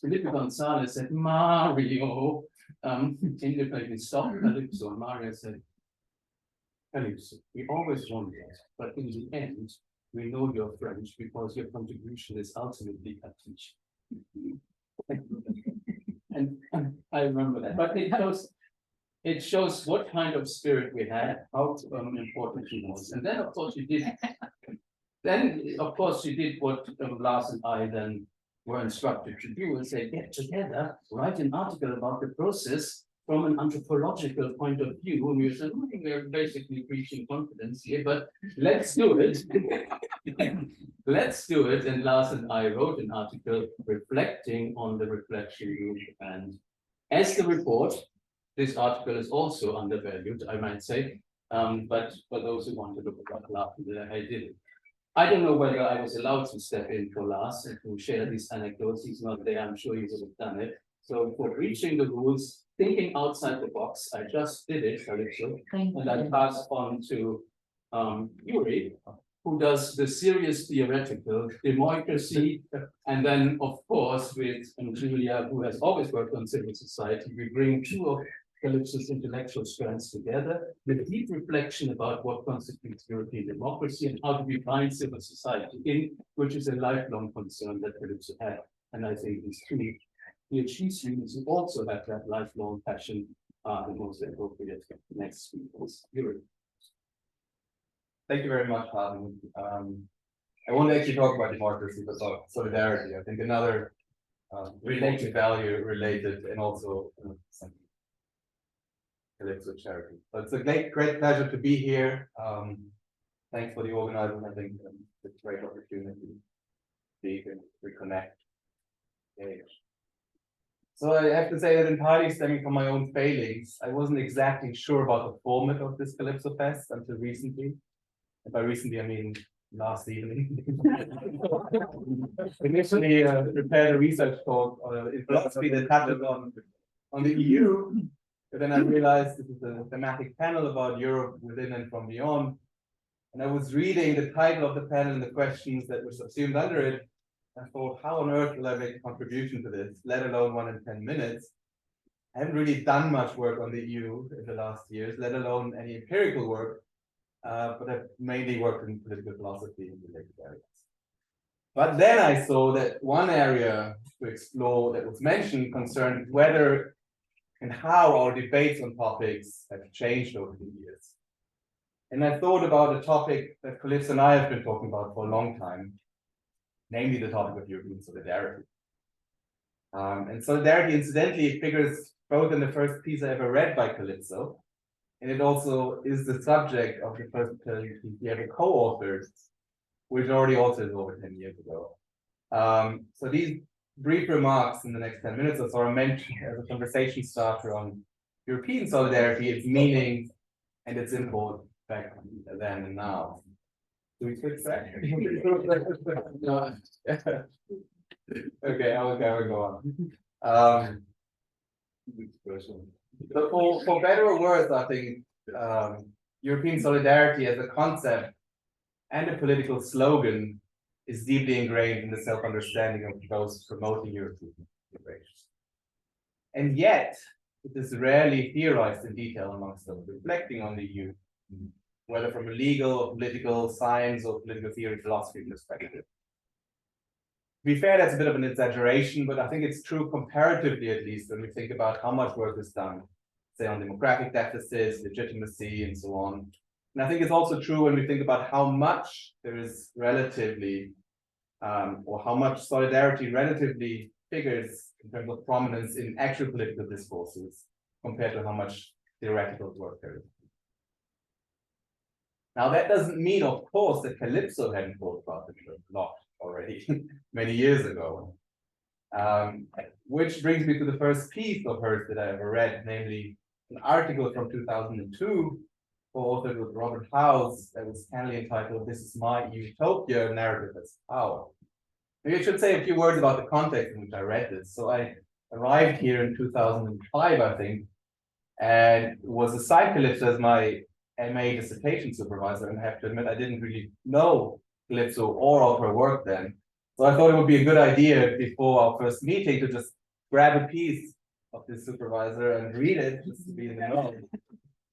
Felipe Gonzales said, Mario, independently stopped Calypso, and Mario said, Calypso, we always wondered, but in the end, we know you're French because your contribution is ultimately a teaching. And I remember that. But it shows what kind of spirit we had, how important she was. And then, of course, she did. Then, of course, she did what Lars and I then were instructed to do, and say, get together, write an article about the process from an anthropological point of view. And we said, we're basically preaching confidence here, but let's do it. Let's do it. And Lars and I wrote an article reflecting on the reflection group. And as the report, this article is also undervalued, I might say. But for those who want to look at Lars, I did it. I don't know whether I was allowed to step in for Lars and to share these anecdotes. He's not there. I'm sure he would have done it. So for reaching the rules, thinking outside the box, I just did it, Calypso, and I passed on to Juri, who does the serious theoretical demoicracy, and then, of course, with Julia, who has always worked on civil society, we bring two of Calypso's intellectual strands together with deep reflection about what constitutes European democracy and how do we find civil society in, which is a lifelong concern that Calypso had. And I think these two PhD students who also have that lifelong passion are the most appropriate next speakers. Juri. Thank you very much, Harmut. I won't actually talk about democracy, but about solidarity. I think another related value related, and also some Calypso charity. So it's a great pleasure to be here. Thanks for the organizers. I think it's a great opportunity to speak and reconnect. So I have to say that entirely stemming from my own failings, I wasn't exactly sure about the format of this Calypso Fest until recently. And by recently, I mean last evening. Initially prepared a research talk in philosophy that touches on the EU, but then I realized this is a thematic panel about Europe within and from beyond. And I was reading the title of the panel and the questions that were subsumed under it. I thought, how on earth will I make a contribution to this, let alone 1 in 10 minutes? I haven't really done much work on the EU in the last years, let alone any empirical work, but I've mainly worked in political philosophy and related areas. But then I saw that one area to explore that was mentioned concerned whether and how our debates on topics have changed over the years. And I thought about a topic that Calypso and I have been talking about for a long time, namely the topic of European solidarity. And solidarity, incidentally, figures both in the first piece I ever read by Calypso, and it also is the subject of the first piece he ever co-authored, which already authored over 10 years ago. So these brief remarks in the next 10 minutes or so are meant as a conversation starter on European solidarity, its meaning, and its import back then and now. Do we switch back? No. Okay, I will go on. So for better or worse, I think European solidarity as a concept and a political slogan is deeply ingrained in the self-understanding of those promoting European integration. And yet, it is rarely theorized in detail amongst those reflecting on the EU, whether from a legal or political science or political theory philosophy perspective. To be fair, that's a bit of an exaggeration, but I think it's true comparatively, at least, when we think about how much work is done, say, on demographic deficits, legitimacy, and so on. And I think it's also true when we think about how much there is relatively, or how much solidarity relatively figures in terms of prominence in actual political discourses compared to how much theoretical work there is. Now, that doesn't mean, of course, that Calypso hadn't thought about it a lot already many years ago. Which brings me to the first piece of hers that I ever read, namely an article from 2002, authored with Robert Howes, that was kindly entitled, "This is My Utopia, Narrative as Power." Maybe I should say a few words about the context in which I read this. So I arrived here in 2005, I think, and was assigned Calypso as my MA dissertation supervisor, and I have to admit I didn't really know Calypso or of her work then. So I thought it would be a good idea before our first meeting to just grab a piece of this supervisor and read it, just to be in the know.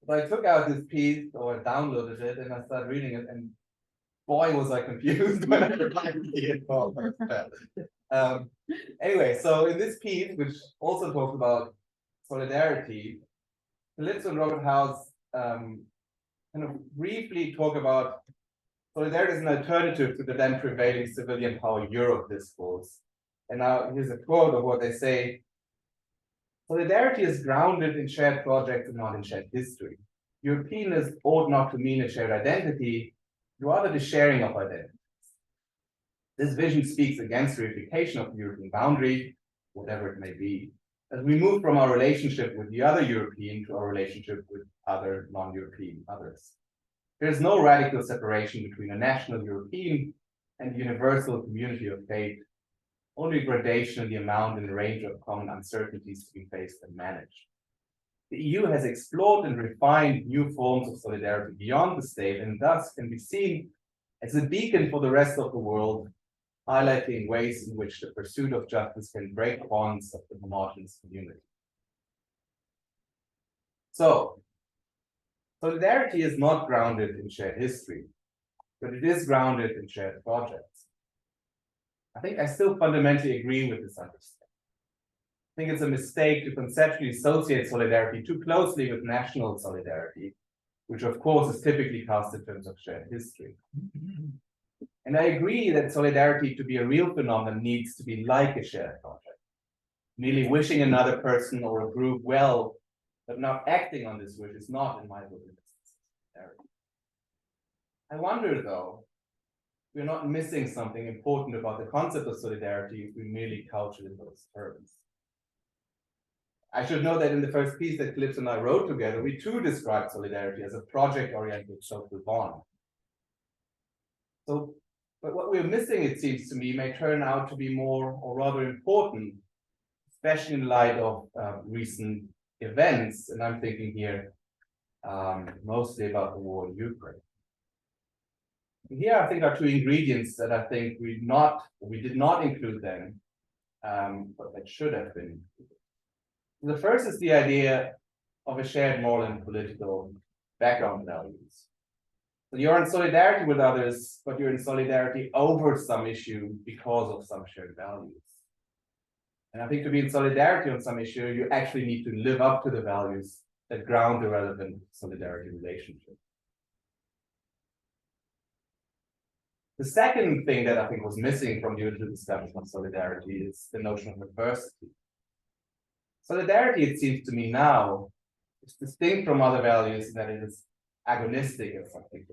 So I took out this piece, or I downloaded it, and I started reading it, and boy, was I confused when I replied to it. Anyway, so in this piece, which also talks about solidarity, Calypso and Robert Howes kind of briefly talk about solidarity as an alternative to the then prevailing civilian power Europe discourse. And now here's a quote of what they say. Solidarity is grounded in shared projects and not in shared history. Europeanness ought not to mean a shared identity, rather the sharing of identities. This vision speaks against reification of the European boundary, whatever it may be, as we move from our relationship with the other European to our relationship with other non-European others. There is no radical separation between a national European and the universal community of faith, only gradation in the amount and range of common uncertainties to be faced and managed. The EU has explored and refined new forms of solidarity beyond the state, and thus can be seen as a beacon for the rest of the world, highlighting ways in which the pursuit of justice can break bonds of the homogeneous community. So, solidarity is not grounded in shared history, but it is grounded in shared projects. I think I still fundamentally agree with this understanding. I think it's a mistake to conceptually associate solidarity too closely with national solidarity, which of course is typically cast in terms of shared history. And I agree that solidarity to be a real phenomenon needs to be like a shared project. Merely wishing another person or a group well, but not acting on this wish is not, in my opinion, solidarity. I wonder, though, we're not missing something important about the concept of solidarity if we merely couch it in those terms. I should note that in the first piece that Calypso and I wrote together, we too described solidarity as a project-oriented social bond. So, but what we're missing, it seems to me, may turn out to be more or rather important, especially in light of recent events, and I'm thinking here mostly about the war in Ukraine. Here, I think, are two ingredients that I think we did not include then, but that should have been included. The first is the idea of a shared moral and political background values. So you're in solidarity with others, but you're in solidarity over some issue because of some shared values. And I think to be in solidarity on some issue, you actually need to live up to the values that ground the relevant solidarity relationship. The second thing that I think was missing from the original discussion on solidarity is the notion of adversity. Solidarity, it seems to me now, is distinct from other values in that it is agonistic in some things.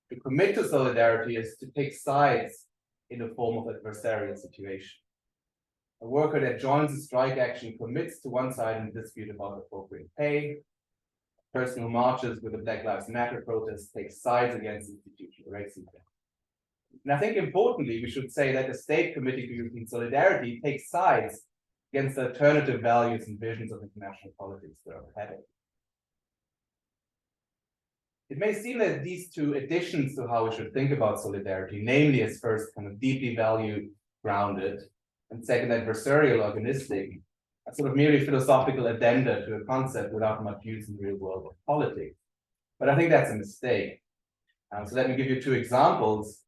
To commit to solidarity is to take sides in the form of adversarial situation. A worker that joins a strike action commits to one side in a dispute about appropriate pay. A person who marches with the Black Lives Matter protest takes sides against institutional racism. And I think importantly, we should say that the state committing to European solidarity takes sides against the alternative values and visions of international politics that are headed. It may seem that these two additions to how we should think about solidarity, namely as first kind of deeply value grounded, and second adversarial organistic, are sort of merely philosophical addenda to a concept without much use in the real world of politics. But I think that's a mistake. So let me give you two examples.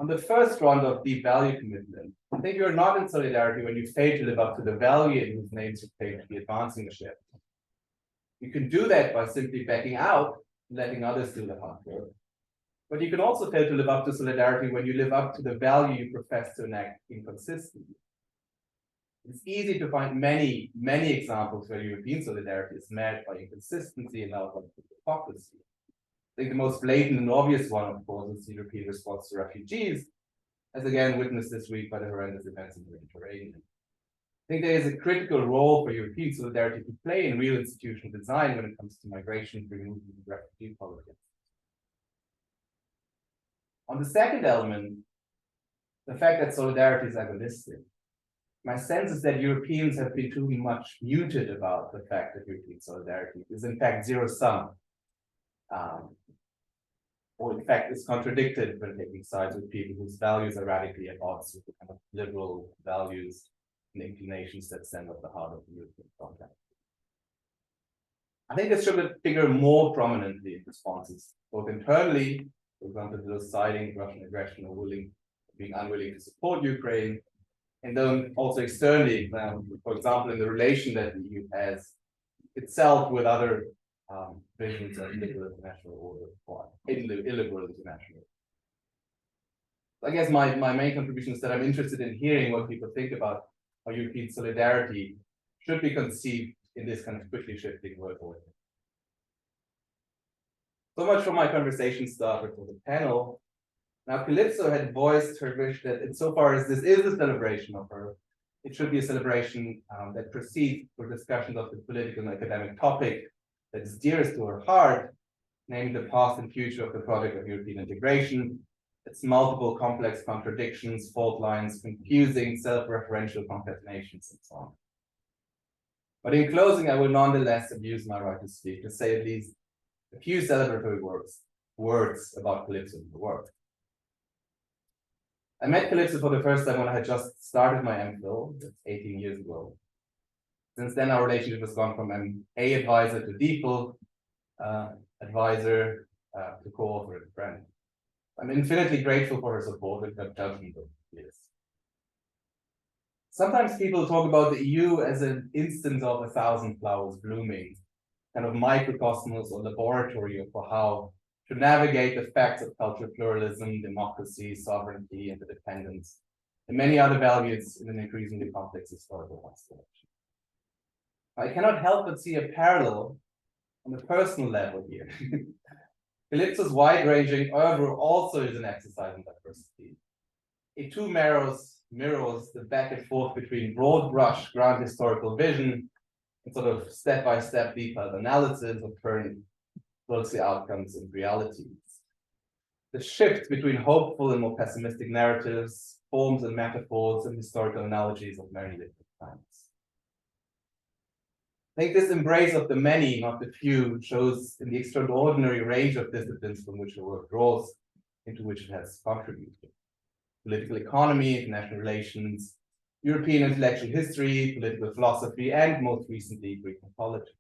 On the first round of deep value commitment, I think you're not in solidarity when you fail to live up to the value in whose names you fail to be advancing the shift. You can do that by simply backing out and letting others do the hard work. But you can also fail to live up to solidarity when you live up to the value you profess to enact inconsistently. It's easy to find many examples where European solidarity is met by inconsistency and outright hypocrisy. I think the most blatant and obvious one, of course, is the European response to refugees, as again witnessed this week by the horrendous events in the Mediterranean. I think there is a critical role for European solidarity to play in real institutional design when it comes to migration, removal, and refugee politics. On the second element, the fact that solidarity is agonistic, my sense is that Europeans have been too much muted about the fact that European solidarity is in fact zero-sum. Or in fact is contradicted when taking sides with people whose values are radically at odds with the kind of liberal values and inclinations that stand at the heart of the European project. I think this should figure more prominently in responses, both internally, for example, those siding Russian aggression or being unwilling to support Ukraine, and then also externally, for example, in the relation that the EU has itself with other visions of liberal international order or illiberal international. I guess my main contribution is that I'm interested in hearing what people think about how European solidarity should be conceived in this kind of quickly shifting world order. So much for my conversation starter for the panel. Now, Calypso had voiced her wish that insofar as this is a celebration of her, it should be a celebration that precedes for discussions of the political and academic topic that is dearest to her heart, namely the past and future of the project of European integration, its multiple complex contradictions, fault lines, confusing self-referential concatenations, and so on. But in closing, I will nonetheless abuse my right to speak to say at least a few celebratory words about Calypso and the work. I met Calypso for the first time when I had just started my MPhil, 18 years ago. Since then, our relationship has gone from an A advisor to DPhil advisor to co-author and friend. I'm infinitely grateful for her support and her judgment over the years. Sometimes people talk about the EU as an instance of 1,000 flowers blooming, kind of microcosmos or laboratory for how to navigate the facts of cultural pluralism, democracy, sovereignty, interdependence, and many other values in an increasingly complex historical constellation. I cannot help but see a parallel on the personal level here. Calypso's wide-ranging oeuvre also is an exercise in diversity. It too mirrors the back and forth between broad brush grand historical vision and sort of step-by-step detailed analysis of current policy outcomes and realities. The shift between hopeful and more pessimistic narratives, forms and metaphors, and historical analogies of many different times. I think this embrace of the many, not the few, shows in the extraordinary range of disciplines from which the work draws, into which it has contributed. Political economy, international relations, European intellectual history, political philosophy, and most recently, Greek mythology.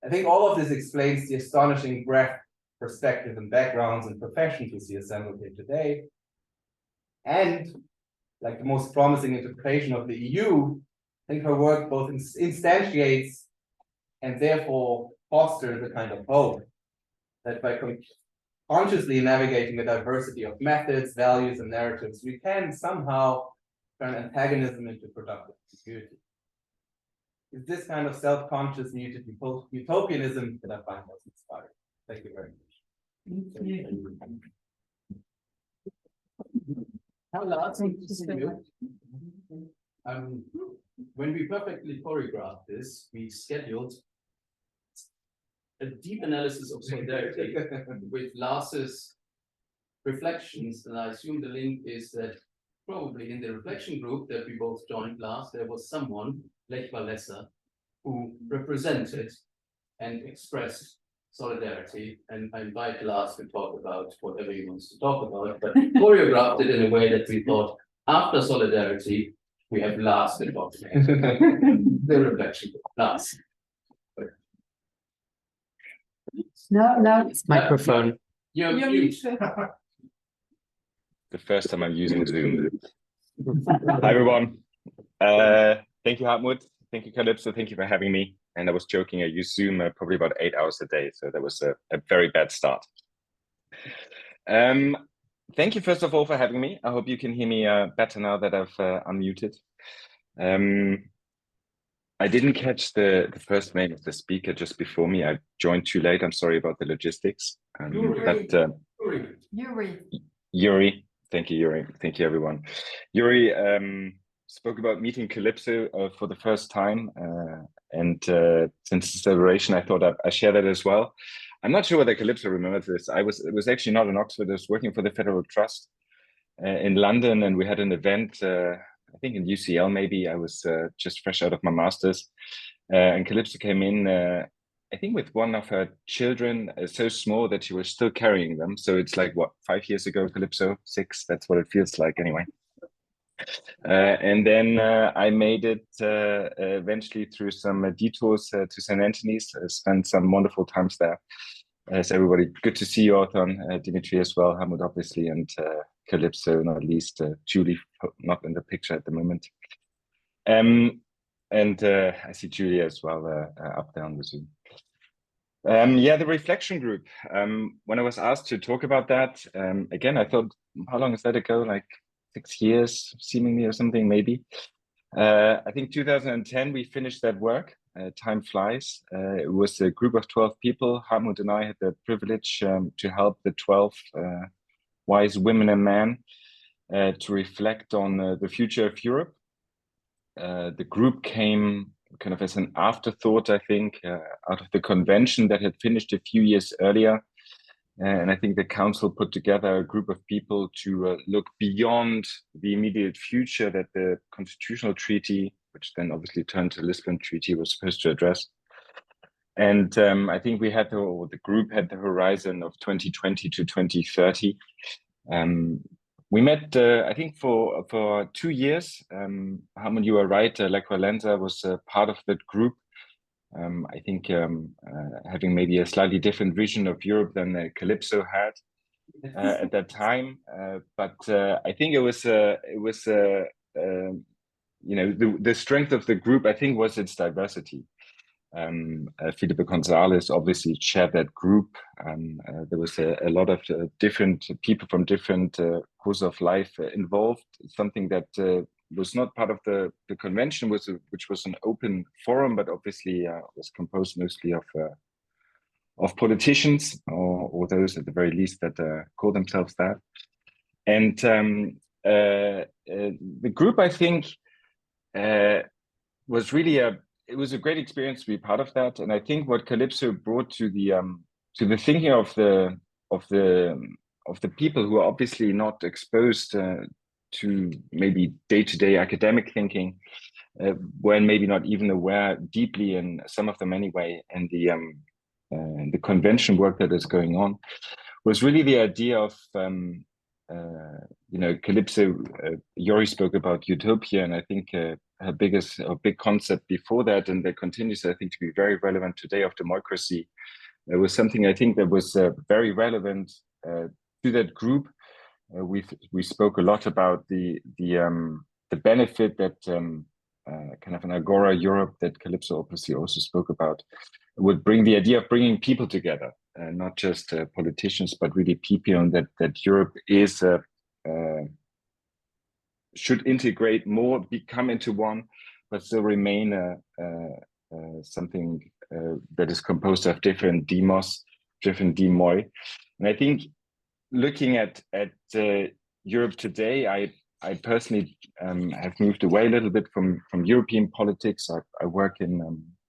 I think all of this explains the astonishing breadth perspectives and backgrounds and professions we see assembled here today. And like the most promising interpretation of the EU, I think her work both instantiates and therefore fosters a kind of hope that by consciously navigating the diversity of methods, values, and narratives, we can somehow turn antagonism into productive security. It's this kind of self-conscious muted utopianism that I find most inspiring. Thank you very much. How Lars, good to see you. When we perfectly choreographed this, we scheduled a deep analysis of solidarity with Lars's reflections, and I assume the link is that probably in the reflection group that we both joined last, there was someone, Lech Walesa, who represented and expressed solidarity, and I invite Lars to talk about whatever he wants to talk about, but choreographed it in a way that we thought, after solidarity, we have Lars to talk about the reflection group. Lars. No, Microphone. You're You're mute. muted. The first time I'm using Zoom. Hi, everyone. Thank you, Harmut. Thank you, Calypso. Thank you for having me. And I was joking, I use Zoom probably about 8 hours a day. So that was a very bad start. Thank you, first of all, for having me. I hope you can hear me better now that I've unmuted. I didn't catch the first name of the speaker just before me. I joined too late. I'm sorry about the logistics. Juri. Thank you, Juri. Thank you, everyone. Juri spoke about meeting Calypso for the first time. And since the celebration, I thought I share that as well. I'm not sure whether Calypso remembers this. It was actually not in Oxford. I was working for the Federal Trust in London, and we had an event, I think in UCL maybe. I was just fresh out of my master's. And Calypso came in, I think with one of her children, so small that she was still carrying them. So it's like, what, 5 years ago, Calypso? 6? That's what it feels like anyway. And then I made it eventually through some detours to St. Anthony's, spent some wonderful times there. So everybody, good to see you, Othon, Dimitri as well, Harmut obviously, and Calypso, not least, Julie, not in the picture at the moment. And I see Julia as well up there on the Zoom. Yeah, the reflection group. When I was asked to talk about that, again, I thought, how long is that ago? Like 6 years, seemingly, or something, maybe. I think 2010, we finished that work. Time flies. It was a group of 12 people. Harmut and I had the privilege to help the 12 wise women and men to reflect on the future of Europe. The group came kind of as an afterthought, I think, out of the convention that had finished a few years earlier. And I think the council put together a group of people to look beyond the immediate future that the constitutional treaty, which then obviously turned to Lisbon Treaty, was supposed to address. And I think we had, or the group had the horizon of 2020 to 2030. We met, I think, for 2 years. Harmut, you are right, Lech Walesa was part of that group. I think having maybe a slightly different vision of Europe than Calypso had at that time, but I think it was you know, the strength of the group, I think, was its diversity. Felipe Gonzales obviously chaired that group. There was a lot of different people from different courses of life involved. Something that was not part of the convention, which was an open forum, but obviously was composed mostly of politicians or those at the very least that call themselves that. And the group, I think, was really it was a great experience to be part of that. And I think what Calypso brought to the thinking of the people who are obviously not exposed to maybe day-to-day academic thinking, when maybe not even aware deeply, in some of them anyway, and the convention work that is going on, was really the idea of you know, Calypso, Juri spoke about utopia, and I think her big concept before that, and that continues, I think, to be very relevant today, of demoicracy, There was something I think that was very relevant to that group. We spoke a lot about the benefit that kind of an Agora Europe that Calypso obviously also spoke about would bring, the idea of bringing people together, not just politicians, but really people, and that Europe is should integrate more, become into one, but still remain something that is composed of different demos, different demoi. And I think looking at Europe today, I personally have moved away a little bit from European politics. I work in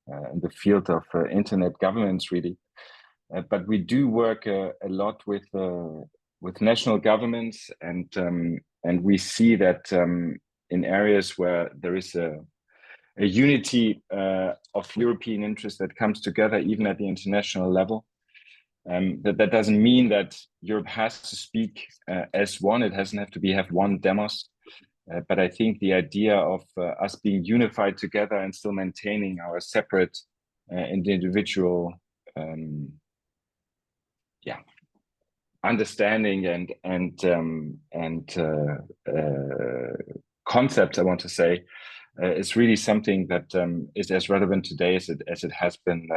the field of internet governance, really, but we do work a lot with national governments, and we see that in areas where there is a unity of European interest that comes together, even at the international level. That doesn't mean that Europe has to speak as one. It doesn't have to have one demos. But I think the idea of us being unified together and still maintaining our separate and individual understanding and concepts, I want to say, is really something that is as relevant today as it has been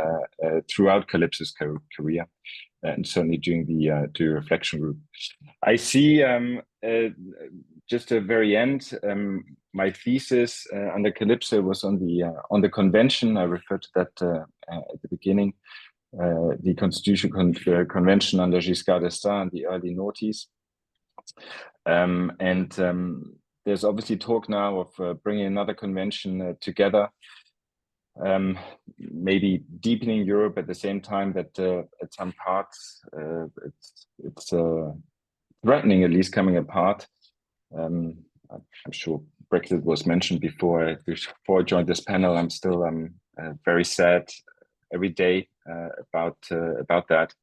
throughout Calypso's career, and certainly during the reflection group. I see just at the very end, my thesis under Calypso was on the convention. I referred to that at the beginning, the Constitutional Convention under Giscard d'Estaing in the early noughties. There's obviously talk now of bringing another convention together, maybe deepening Europe at the same time that at some parts it's threatening, at least coming apart. I'm sure Brexit was mentioned before I joined this panel. I'm still very sad every day about that.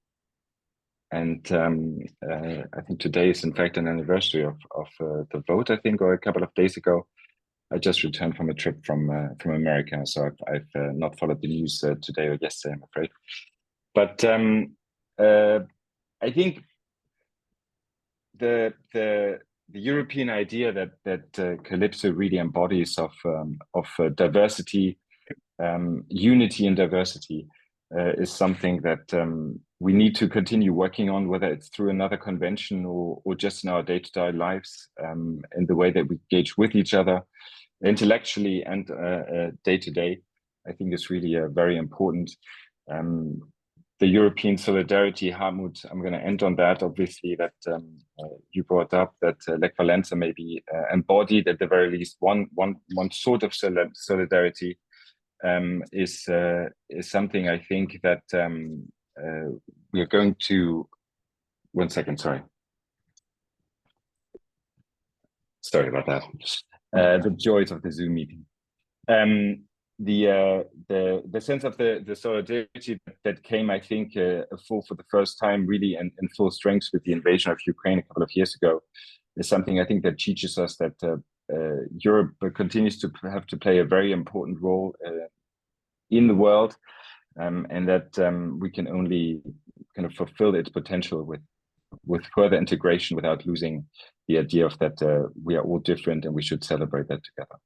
And I think today is in fact an anniversary of the vote, I think, or a couple of days ago. I just returned from a trip from America, so I've not followed the news today or yesterday, I'm afraid. But I think the European idea that Calypso really embodies of diversity, unity and diversity, is something that we need to continue working on, whether it's through another convention or just in our day-to-day lives, in the way that we engage with each other intellectually and day-to-day. I think is really very important. The European solidarity, Harmut, I'm going to end on that, obviously, that you brought up, that Lech Walesa maybe embodied at the very least one sort of solidarity, is something I think that we are going to. 1 second, sorry about that. The joys of the Zoom meeting. The sense of the solidarity that came, I think, for the first time, really in full strength with the invasion of Ukraine a couple of years ago, is something I think that teaches us that Europe continues to have to play a very important role in the world, and that we can only kind of fulfill its potential with further integration without losing the idea of that we are all different and we should celebrate that together.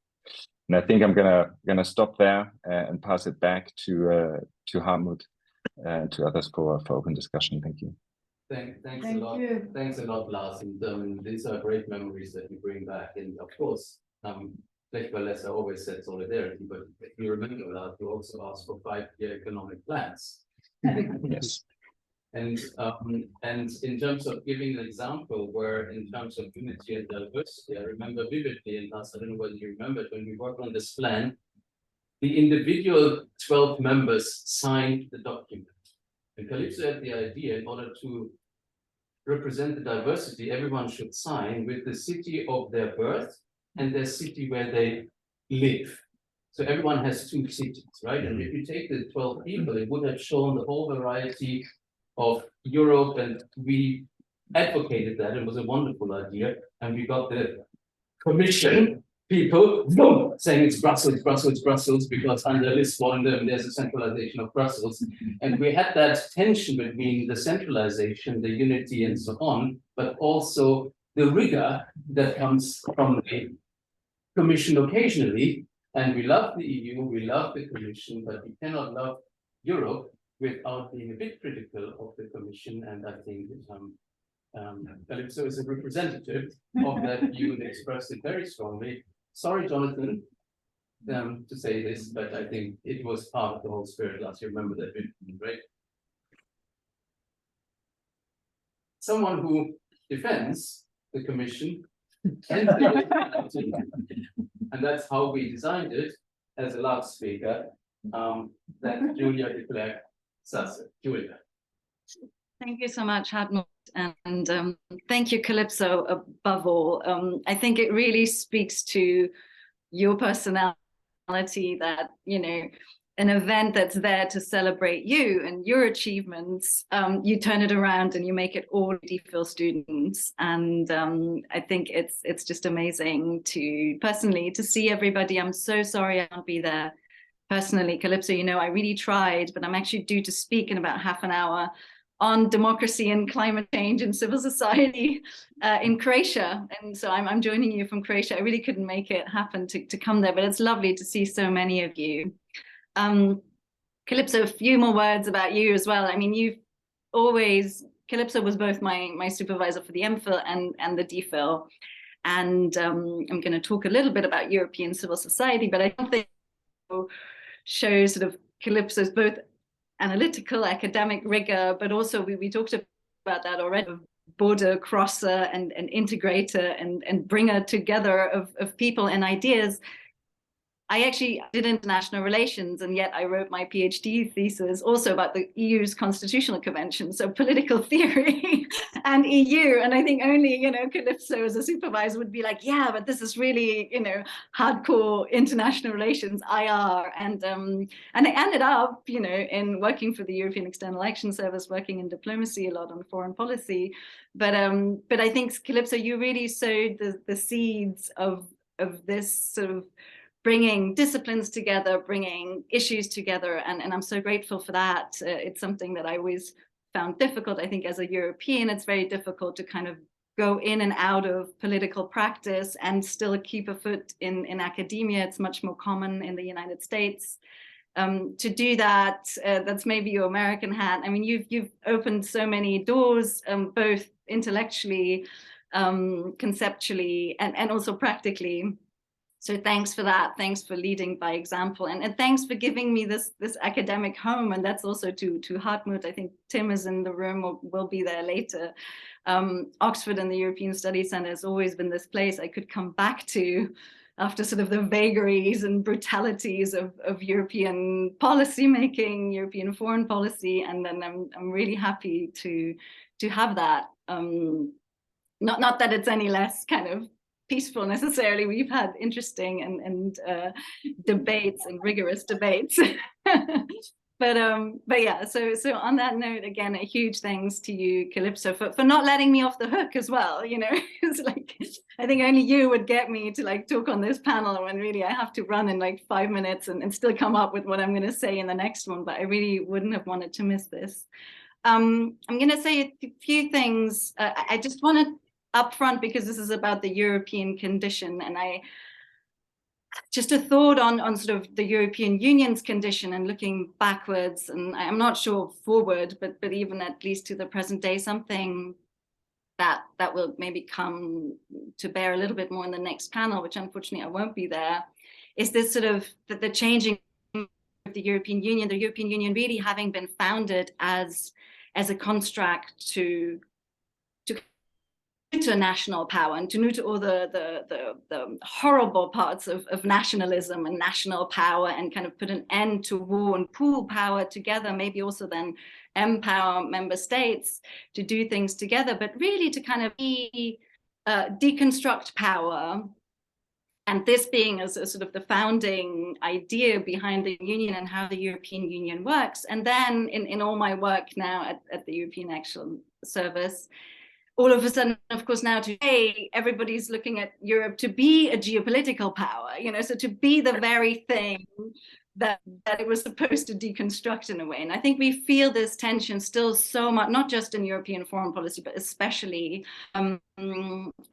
And I think I'm gonna stop there and pass it back to Harmut and to others for open discussion. Thank you. Thanks a lot. Thanks a lot, Lars. And these are great memories that you bring back. And of course, Lech Walesa always said solidarity, but if you remember that, you also asked for 5-year economic plans. Yes. And in terms of giving an example where in terms of unity and diversity, I remember vividly, and Lars, I don't know whether you remember, when we worked on this plan, the individual 12 members signed the document. And Calypso had the idea, in order to represent the diversity, everyone should sign with the city of their birth and their city where they live. So everyone has 2 cities, right? And if you take the 12 people, it would have shown the whole variety of Europe, and we advocated that. It was a wonderful idea, and we got the permission people boom, saying it's Brussels, Brussels, Brussels, because under Lisbon there's a centralization of Brussels. And we had that tension between the centralization, the unity and so on, but also the rigor that comes from the Commission occasionally. And we love the EU, we love the Commission, but we cannot love Europe without being a bit critical of the Commission. And I think Calypso is a representative of that view and expressed it very strongly. Sorry, Jonathan, to say this, but I think it was part of the whole spirit last year. Remember that bit, right? Someone who defends the Commission and that's how we designed it as a loudspeaker. That's Julia de Clerk-Sachsse. Julia. Thank you so much, Harmut, and thank you, Calypso, above all. I think it really speaks to your personality that, you know, an event that's there to celebrate you and your achievements, you turn it around and you make it all DPhil students. And I think it's just amazing to personally to see everybody. I'm so sorry I can't be there personally, Calypso. You know, I really tried, but I'm actually due to speak in about half an hour on democracy and climate change and civil society in Croatia. And so I'm joining you from Croatia. I really couldn't make it happen to come there, but it's lovely to see so many of you. Calypso, a few more words about you as well. I mean, you've always, Calypso was both my supervisor for the MPhil and the DPhil. And I'm going to talk a little bit about European civil society, but I don't think it shows sort of Calypso's both analytical, academic rigor, but also we talked about that already, border crosser and integrator and bringer together of people and ideas. I actually did international relations, and yet I wrote my PhD thesis also about the EU's constitutional convention, so political theory and EU. And I think only, you know, Calypso as a supervisor would be like, yeah, but this is really, you know, hardcore international relations, IR. And I ended up, you know, in working for the European External Action Service, working in diplomacy a lot on foreign policy. But I think, Calypso, you really sowed the seeds of this sort of bringing disciplines together, bringing issues together, and I'm so grateful for that. It's something that I always found difficult. I think as a European, it's very difficult to kind of go in and out of political practice and still keep a foot in academia. It's much more common in the United States. To do that, that's maybe your American hat. I mean, you've opened so many doors, both intellectually, conceptually, and also practically. So thanks for that. Thanks for leading by example, and thanks for giving me this academic home. And that's also to Harmut. I think Tim is in the room or will be there later. Oxford and the European Studies Centre has always been this place I could come back to after sort of the vagaries and brutalities of European policy making, European foreign policy. And then I'm really happy to have that. Not that it's any less kind of peaceful necessarily. We've had interesting and debates and rigorous debates. but yeah, so on that note, again, a huge thanks to you, Calypso, for not letting me off the hook as well. You know, it's like, I think only you would get me to like talk on this panel when really I have to run in like 5 minutes and still come up with what I'm going to say in the next one, but I really wouldn't have wanted to miss this. I'm going to say a few things. I just want to upfront, because this is about the European condition, and just a thought on sort of the European Union's condition and looking backwards, and I'm not sure forward, but even at least to the present day, something that will maybe come to bear a little bit more in the next panel, which unfortunately I won't be there, is this sort of the changing of the European Union really having been founded as a construct to a national power and to all the horrible parts of nationalism and national power, and kind of put an end to war and pool power together, maybe also then empower member states to do things together, but really to kind of deconstruct power. And this being as a sort of the founding idea behind the Union and how the European Union works. And then in all my work now at the European Action Service, all of a sudden, of course, now today, everybody's looking at Europe to be a geopolitical power, so to be the very thing that it was supposed to deconstruct in a way. And I think we feel this tension still so much, not just in European foreign policy, but especially, I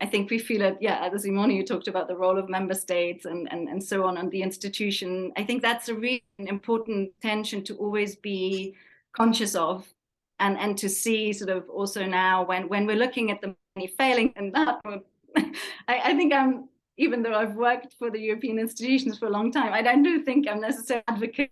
think we feel it, as Simone, you talked about the role of member states and so on, and the institution. I think that's a really important tension to always be conscious of, and to see sort of also now when we're looking at the many failing and that, I think even though I've worked for the European institutions for a long time, I do think I'm necessarily advocate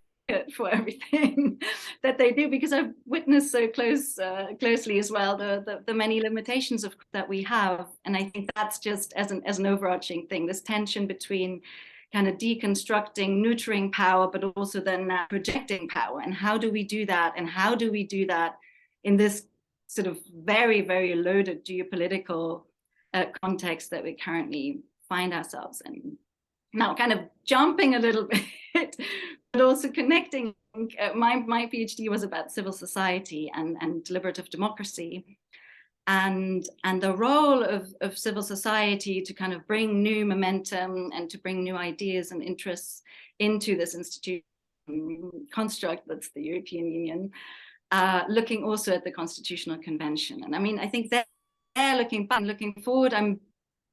for everything that they do, because I've witnessed so closely as well the many limitations that we have. And I think that's just as an overarching thing, this tension between kind of deconstructing, neutering power, but also then projecting power. And how do we do that? And how do we do that in this sort of very, very loaded geopolitical context that we currently find ourselves in? Now, kind of jumping a little bit, but also connecting, my PhD was about civil society and deliberative democracy, and the role of civil society to kind of bring new momentum and to bring new ideas and interests into this institution construct that's the European Union, looking also at the Constitutional Convention. And I mean, I think that looking back, looking forward, I'm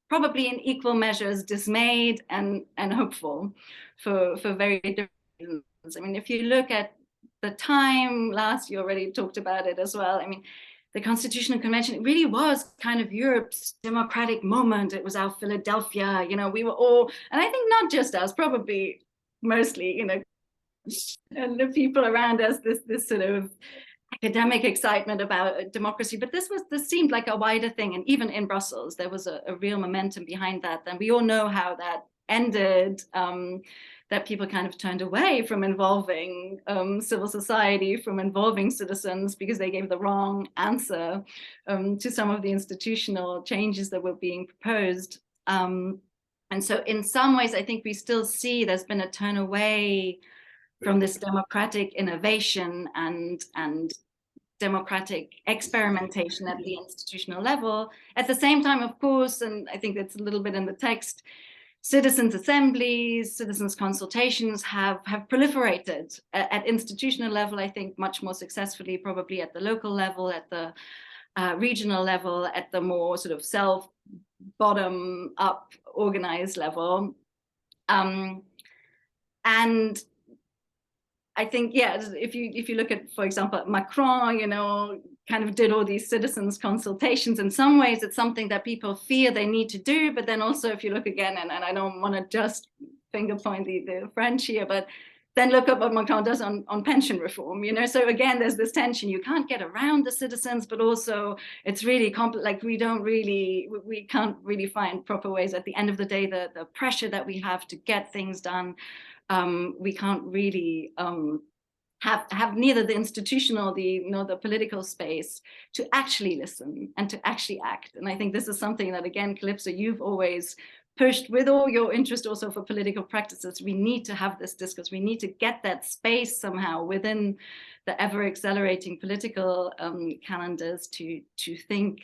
probably in equal measures dismayed and hopeful for very different reasons. I mean, if you look at the time, Lars, you already talked about it as well. I mean, the Constitutional Convention, it really was kind of Europe's democratic moment. It was our Philadelphia, we were all, and I think not just us, probably mostly, and the people around us, this sort of academic excitement about democracy, but this seemed like a wider thing. And even in Brussels, there was a real momentum behind that. And we all know how that ended, that people kind of turned away from involving civil society, from involving citizens, because they gave the wrong answer to some of the institutional changes that were being proposed. And so in some ways, I think we still see there's been a turn away from this democratic innovation and democratic experimentation at the institutional level. At the same time, of course, and I think that's a little bit in the text, citizens' assemblies, citizens' consultations have proliferated at institutional level, I think much more successfully, probably at the local level, at the regional level, at the more sort of bottom-up organized level. And I think, if you look at, for example, Macron, kind of did all these citizens consultations. In some ways, it's something that people fear they need to do. But then also, if you look again, and I don't want to just finger point the French here, but then look at what Macron does on pension reform, So again, there's this tension. You can't get around the citizens, but also it's really complex. Like we can't really find proper ways. At the end of the day, the pressure that we have to get things done, we can't really have neither the institutional, the political space to actually listen and to actually act. And I think this is something that, again, Calypso, you've always pushed with all your interest also for political practices. We need to have this discourse. We need to get that space somehow within the ever accelerating political calendars to think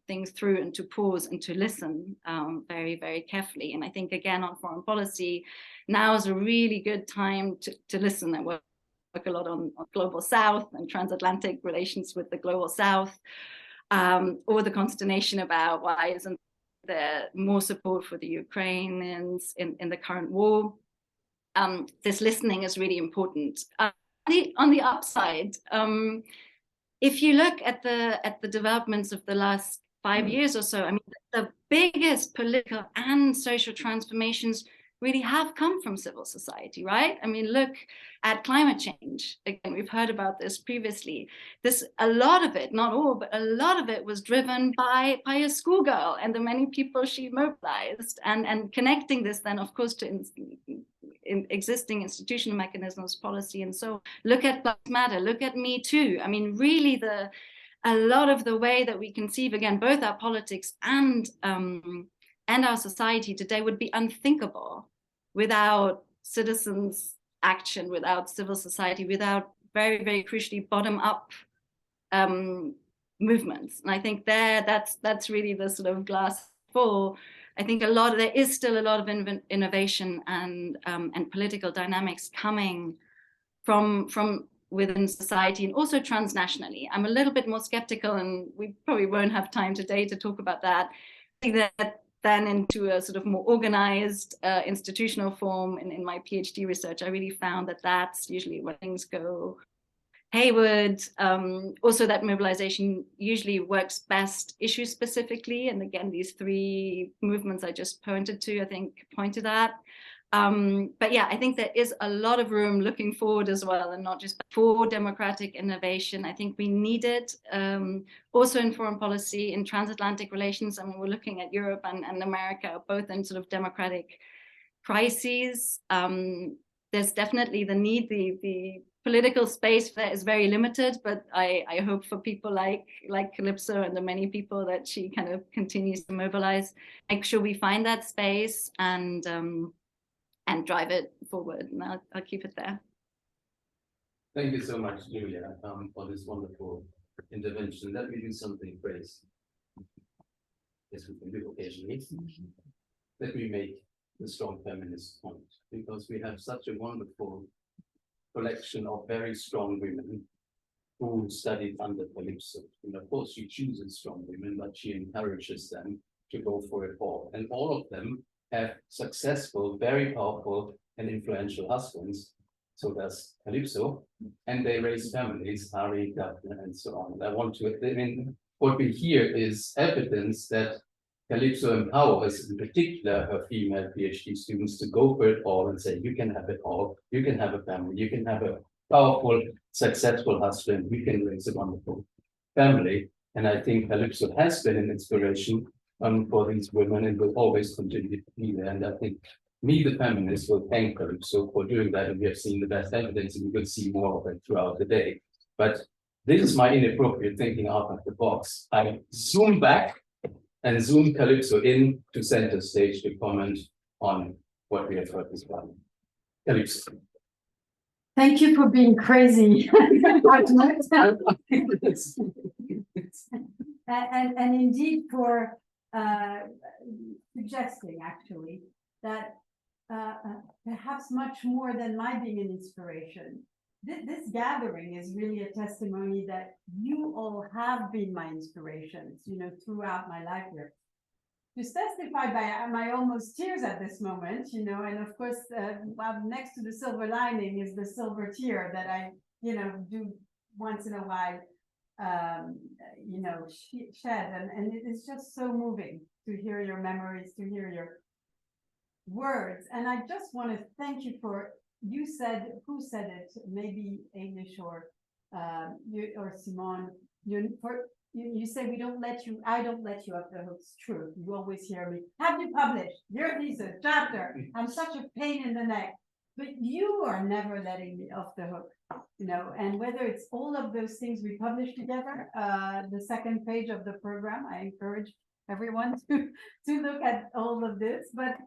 things through and to pause and to listen very, very carefully. And I think, again, on foreign policy, now is a really good time to listen and work a lot on global South and transatlantic relations with the global South, or the consternation about why isn't there more support for the Ukrainians in the current war. This listening is really important. On the upside, if you look at the developments of the last 5 years or so, I mean, the biggest political and social transformations really have come from civil society, right? I mean, look at climate change. Again, we've heard about this previously. A lot of it, not all, but a lot of it was driven by a schoolgirl and the many people she mobilized, and connecting this then, of course, to existing institutional mechanisms, policy, and so look at Black Lives Matter, look at Me Too. I mean, really a lot of the way that we conceive, again, both our politics and our society today would be unthinkable without citizens' action, without civil society, without very, very crucially bottom-up movements. And I think that's really the sort of glass full. I think there is still a lot of innovation and political dynamics coming from within society and also transnationally. I'm a little bit more skeptical, and we probably won't have time today to talk about that. I think that then into a sort of more organized institutional form in my PhD research, I really found that that's usually when things go hayward. Also that mobilization usually works best issue specifically. And again, these three movements I just pointed to, I think point to that. But yeah, I think there is a lot of room looking forward as well, and not just for democratic innovation. I think we need it also in foreign policy, in transatlantic relations. I mean, we're looking at Europe and America, both in sort of democratic crises. There's definitely the need, the political space there is very limited, but I hope for people like Calypso and the many people that she kind of continues to mobilize, make sure we find that space and drive it forward. And I'll keep it there. Thank you so much, Julia, for this wonderful intervention. Let me do something crazy. Yes, we can do occasionally. Let me make the strong feminist point, because we have such a wonderful collection of very strong women who studied under Calypso. And of course, she chooses strong women, but she encourages them to go for it all. And all of them have successful, very powerful and influential husbands. So does Calypso, and they raise families, Harry, Daphne, and so on. And I want to, I mean, what we hear is evidence that Calypso empowers, in particular, her female PhD students to go for it all and say, you can have it all, you can have a family, you can have a powerful, successful husband, we can raise a wonderful family. And I think Calypso has been an inspiration for these women and will always continue to be there. And I think me, the feminist, will thank Calypso for doing that. And we have seen the best evidence, and we will see more of it throughout the day. But this is my inappropriate thinking out of the box. I zoom back and zoom Calypso in to center stage to comment on what we have heard this morning. Calypso. Thank you for being crazy. and indeed for suggesting actually that perhaps much more than my being an inspiration, this gathering is really a testimony that you all have been my inspirations, you know, throughout my life here. Just testified by my almost tears at this moment, you know, and of course, next to the silver lining is the silver tear that I, you know, do once in a while, you know, shed, and it is just so moving to hear your memories, to hear your words. And I just want to thank you for, you said, who said it? Maybe Ailish or Simone. You say we don't let you, I don't let you off the hook. It's true. You always hear me. Have you published your thesis, chapter? I'm such a pain in the neck. But you are never letting me off the hook, you know, and whether it's all of those things we publish together, the second page of the program, I encourage everyone to look at all of this, but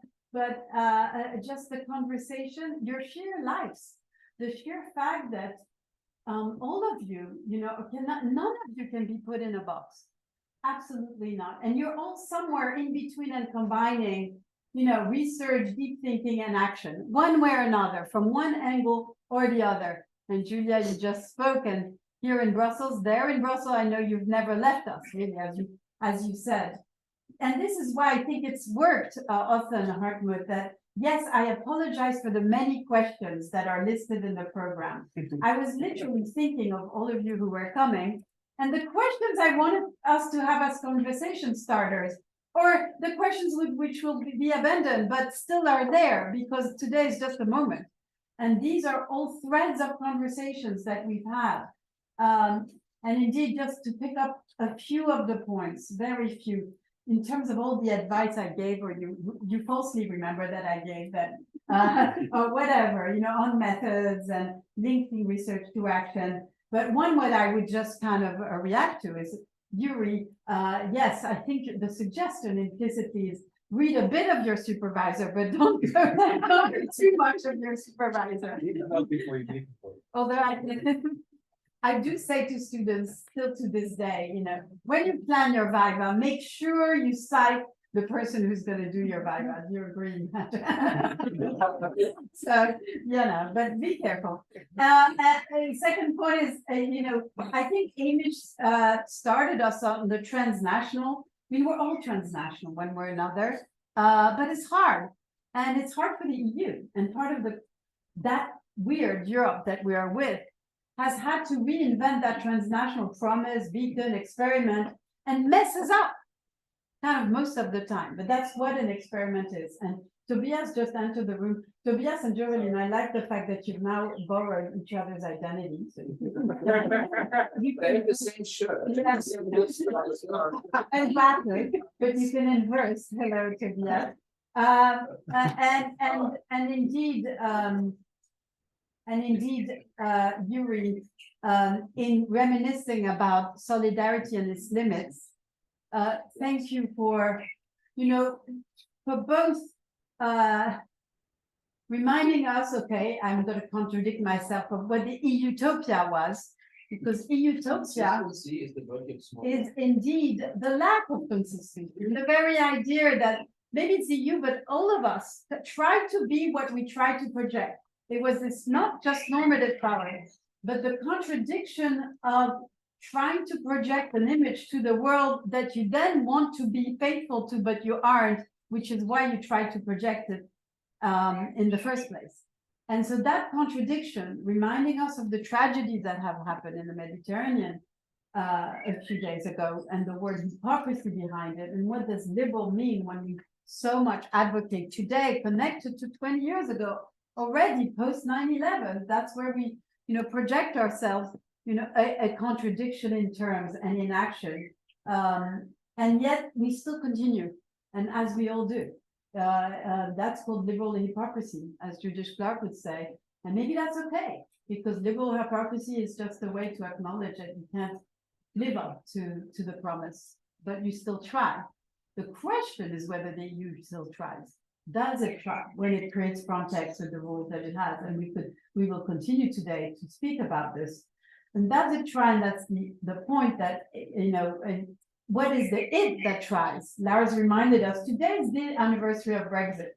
just the conversation, your sheer lives, the sheer fact that all of you, you know, none of you can be put in a box. Absolutely not. And you're all somewhere in between and combining, you know, research, deep thinking, and action, one way or another, from one angle or the other. And Julia, you just spoken here in Brussels, there in Brussels. I know you've never left us, really, as you said. And this is why I think it's worked often, Harmut, that yes, I apologize for the many questions that are listed in the program. I was literally thinking of all of you who were coming, and the questions I wanted us to have as conversation starters, or the questions which will be abandoned, but still are there, because today is just a moment. And these are all threads of conversations that we've had. And indeed, just to pick up a few of the points, very few, in terms of all the advice I gave, or you falsely remember that I gave that, or whatever, you know, on methods and linking research to action. But one what I would just kind of react to is, Juri, yes, I think the suggestion implicitly is read a bit of your supervisor, but don't go too much of your supervisor. Not before you leave. Although I I do say to students still to this day, when you plan your Viva, make sure you cite the person who's going to do your Viva. You agree? So, but be careful. Second point is, I think Ailish started us on the transnational. We were all transnational one way or another, but it's hard. And it's hard for the EU. And part of that weird Europe that we are with has had to reinvent that transnational promise, beacon, experiment, and messes up kind of most of the time. But that's what an experiment is. And Tobias just entered the room. Tobias and Juri, and I like the fact that you've now borrowed each other's identities. So They have the same shirt. Exactly, but you can inverse. Hello, Tobias. And indeed, Juri, in reminiscing about solidarity and its limits, thank you for both reminding us, okay, I'm going to contradict myself, of what the EU-topia was, because EU-topia is indeed the lack of consistency, the very idea that maybe it's the EU, but all of us that try to be what we try to project. It was this not just normative power, but the contradiction of trying to project an image to the world that you then want to be faithful to, but you aren't, which is why you try to project it in the first place. And so that contradiction, reminding us of the tragedies that have happened in the Mediterranean a few days ago, and the word hypocrisy behind it, and what does liberal mean when we so much advocate today, connected to 20 years ago, already post 9/11, that's where we, project ourselves, a contradiction in terms and in action. And yet we still continue, and as we all do. That's called liberal hypocrisy, as Judith Clark would say. And maybe that's okay, because liberal hypocrisy is just a way to acknowledge that you can't live up to the promise, but you still try. The question is whether the EU still tries. Does it try when it creates Frontex with the rules that it has? And we will continue today to speak about this. And does it try? And that's the point that, what is the it that tries? Lars reminded us, today is the anniversary of Brexit.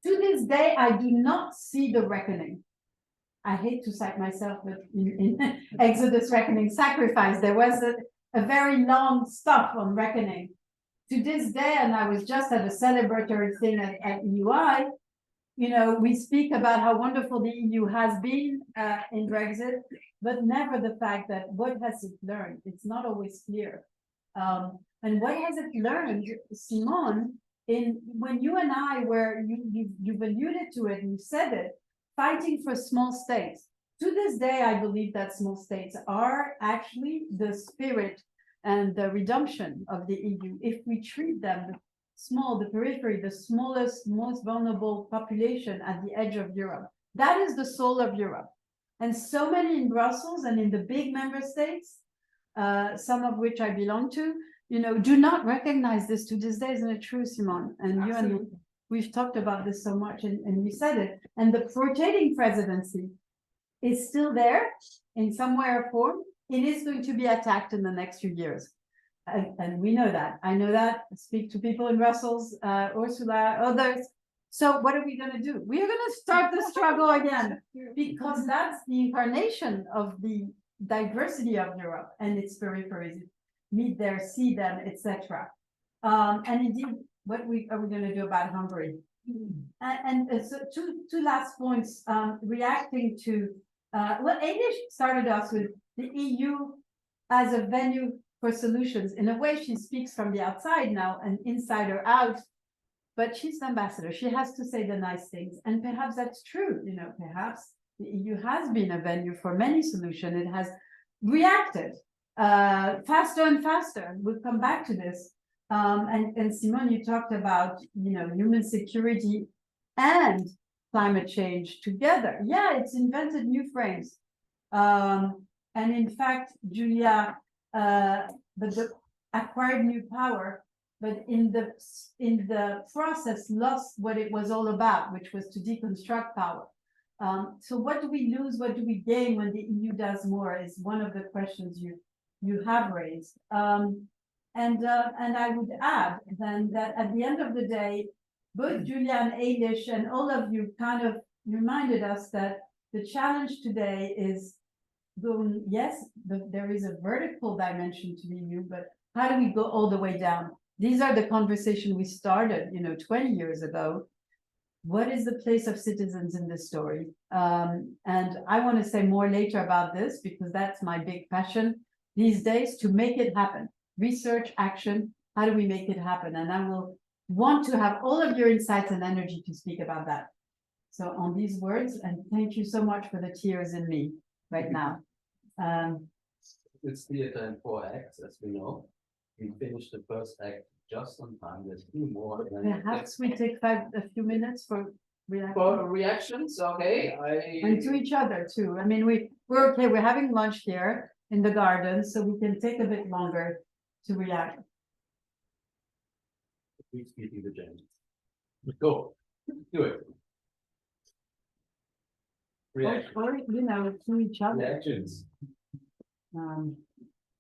To this day, I do not see the reckoning. I hate to cite myself, but in Exodus Reckoning Sacrifice, there was a very long stuff on reckoning. To this day, and I was just at a celebratory thing at UI, we speak about how wonderful the EU has been in Brexit, but never the fact that what has it learned? It's not always clear. And what has it learned, Simone, when you and I were, you've alluded to it, and you said it, fighting for small states. To this day, I believe that small states are actually the spirit and the redemption of the EU. If we treat them small, the periphery, the smallest, most vulnerable population at the edge of Europe, that is the soul of Europe. And so many in Brussels and in the big member states, some of which I belong to, do not recognize this to this day. Isn't it true, Simone? And you and we've talked about this so much, and you said it. And the rotating presidency is still there in some way or form. It is going to be attacked in the next few years. And we know that. I know that. I speak to people in Brussels, Ursula, others. So what are we going to do? We are going to start the struggle again, because that's the incarnation of the diversity of Europe and its peripheries. Meet there, see them, etc. And indeed, what are we going to do about Hungary? And so two last points, reacting to what Ailish started us with, the EU as a venue for solutions. In a way, she speaks from the outside now and inside or out, but she's the ambassador. She has to say the nice things. And perhaps that's true. Perhaps the EU has been a venue for many solutions. It has reacted faster and faster. We'll come back to this. And Simone, you talked about, human security and climate change together. Yeah, it's invented new frames. And in fact, Julia, the acquired new power, but in the process lost what it was all about, which was to deconstruct power. So what do we lose? What do we gain when the EU does more is one of the questions you have raised. And I would add then that at the end of the day, both Julia and Ailish and all of you kind of reminded us that the challenge today is going, yes, there is a vertical dimension to the EU, but how do we go all the way down? These are the conversations we started, 20 years ago. What is the place of citizens in this story? And I want to say more later about this because that's my big passion these days, to make it happen. Research, action, how do we make it happen? And I will want to have all of your insights and energy to speak about that. So on these words, and thank you so much for the tears in me right now. It's theater in 4 acts, as we know. We finished the first act just on time. There's 2 more. Perhaps we take a few minutes for reaction. For reactions, okay. And to each other too. I mean, we're okay. We're having lunch here in the garden, so we can take a bit longer to react. Keep speaking the James. Go. Do it. Reaction. Or to each other. Reactions.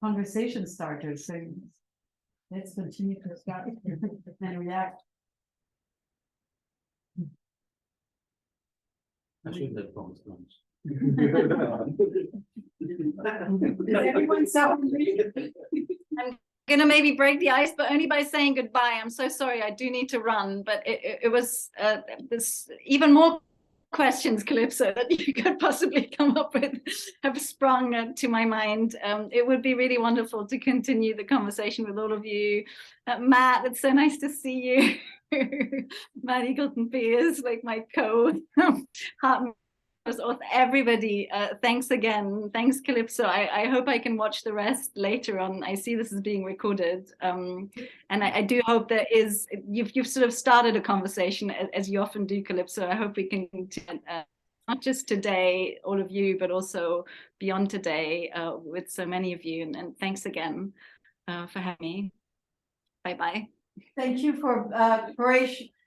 Conversation starters. So let's continue to start and react. I shouldn't have promised lunch. Is everyone so hungry? I'm gonna maybe break the ice, but only by saying goodbye. I'm so sorry, I do need to run, but it was this even more questions, Calypso, that you could possibly come up with have sprung to my mind. It would be really wonderful to continue the conversation with all of you. Matt, it's so nice to see you. Matt Eagleton Pierce, like my Harmut, everybody, thanks again. Thanks, Calypso. I hope I can watch the rest later on. I see this is being recorded. And I do hope there is, you've sort of started a conversation as you often do, Calypso. I hope we can, not just today, all of you, but also beyond today with so many of you. And thanks again for having me. Bye-bye. Thank you for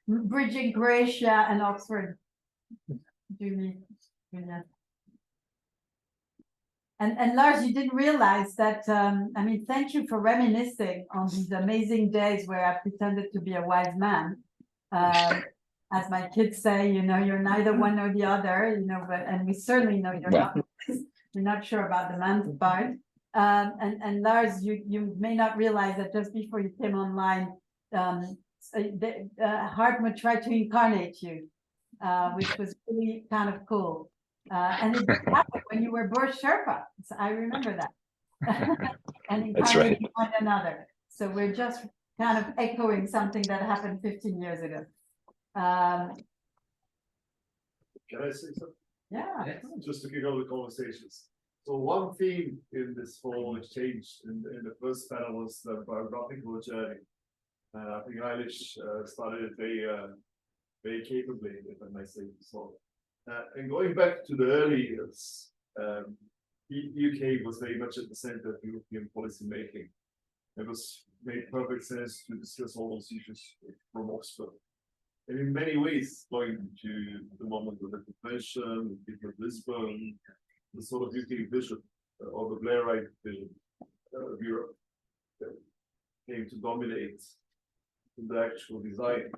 bridging Croatia and Oxford. Juri. And Lars, you didn't realize that, I mean, thank you for reminiscing on these amazing days where I pretended to be a wise man. As my kids say, you're neither one nor the other, and we certainly know you're not. We're not sure about the man's part. And Lars, you may not realize that just before you came online, Hartmut tried to incarnate you, which was really kind of cool. And it happened when you were Boer Sherpa. So I remember that. And incarnating one another. So we're just kind of echoing something that happened 15 years ago. Can I say something? Yeah. Just to kick off the conversations. So one theme in this whole exchange in the first panel was the biographical journey. I think Ailish started it very capably, if I may say so. And going back to the early years, UK was very much at the center of European policy making. It was made perfect sense to discuss all those issues from Oxford. And in many ways, going to the moment of the Convention, the Lisbon, the sort of UK vision, or the Blairite vision of Europe that came to dominate the actual design.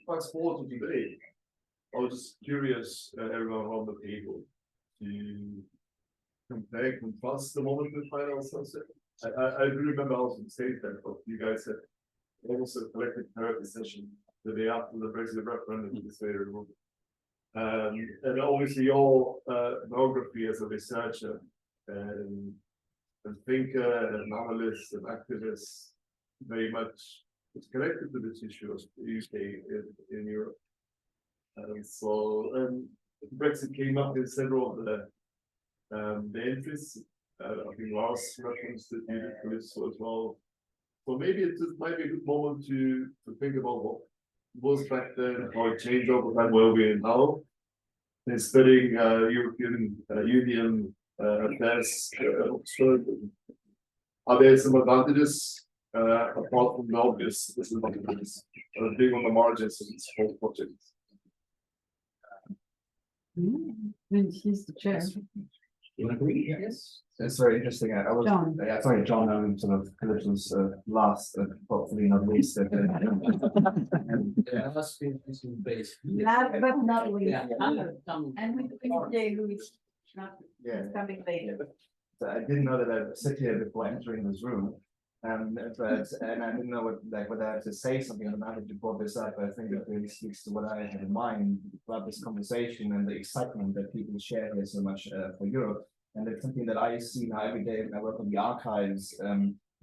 Fast forward to today, I was just curious, everyone around the table, to compare, contrast the moment we find ourselves in. I do remember I was on stage there, but you guys had almost a collective therapy session the day after the Brexit referendum in this very room. And obviously your biography as a researcher and thinker and analyst and activist very much is connected to this issue of the UK in Europe. And so Brexit came up in several of the entries. I think Lars referenced it, you did Calypso as well. So maybe it might be a good moment to think about what was back then, how it changed over time, where we are now. And studying European Union affairs, Oxford. Are there some advantages apart from the obvious disadvantages, being on the margins of this whole project? He's the chair. You agree? Yes. It's very interesting. I was, John. sorry, John, sort of Calypso's last, hopefully not least. Yeah, that's been based. Last but not least. Yeah. And we Jay, who is not Yeah. is coming later. So I didn't know that I would sit here before entering this room. And I didn't know what, like, whether I had to say something, and I'm happy to brought this up. I think that really speaks to what I had in mind about this conversation and the excitement that people share here so much for Europe. And it's something that I see now every day when I work on the archives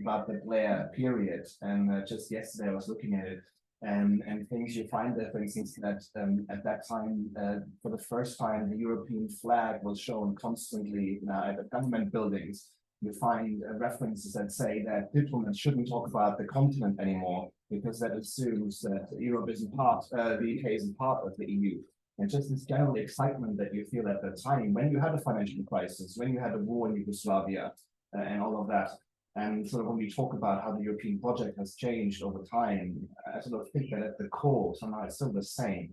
about the Blair period. And just yesterday I was looking at it, and things you find there, for instance, that at that time, for the first time, the European flag was shown constantly at the government buildings. You find references that say that diplomats shouldn't talk about the continent anymore because that assumes that Europe isn't part, the UK isn't part of the EU. And just this general excitement that you feel at the time when you had a financial crisis, when you had a war in Yugoslavia, and all of that. And sort of when we talk about how the European project has changed over time, I sort of think that at the core, somehow it's still the same.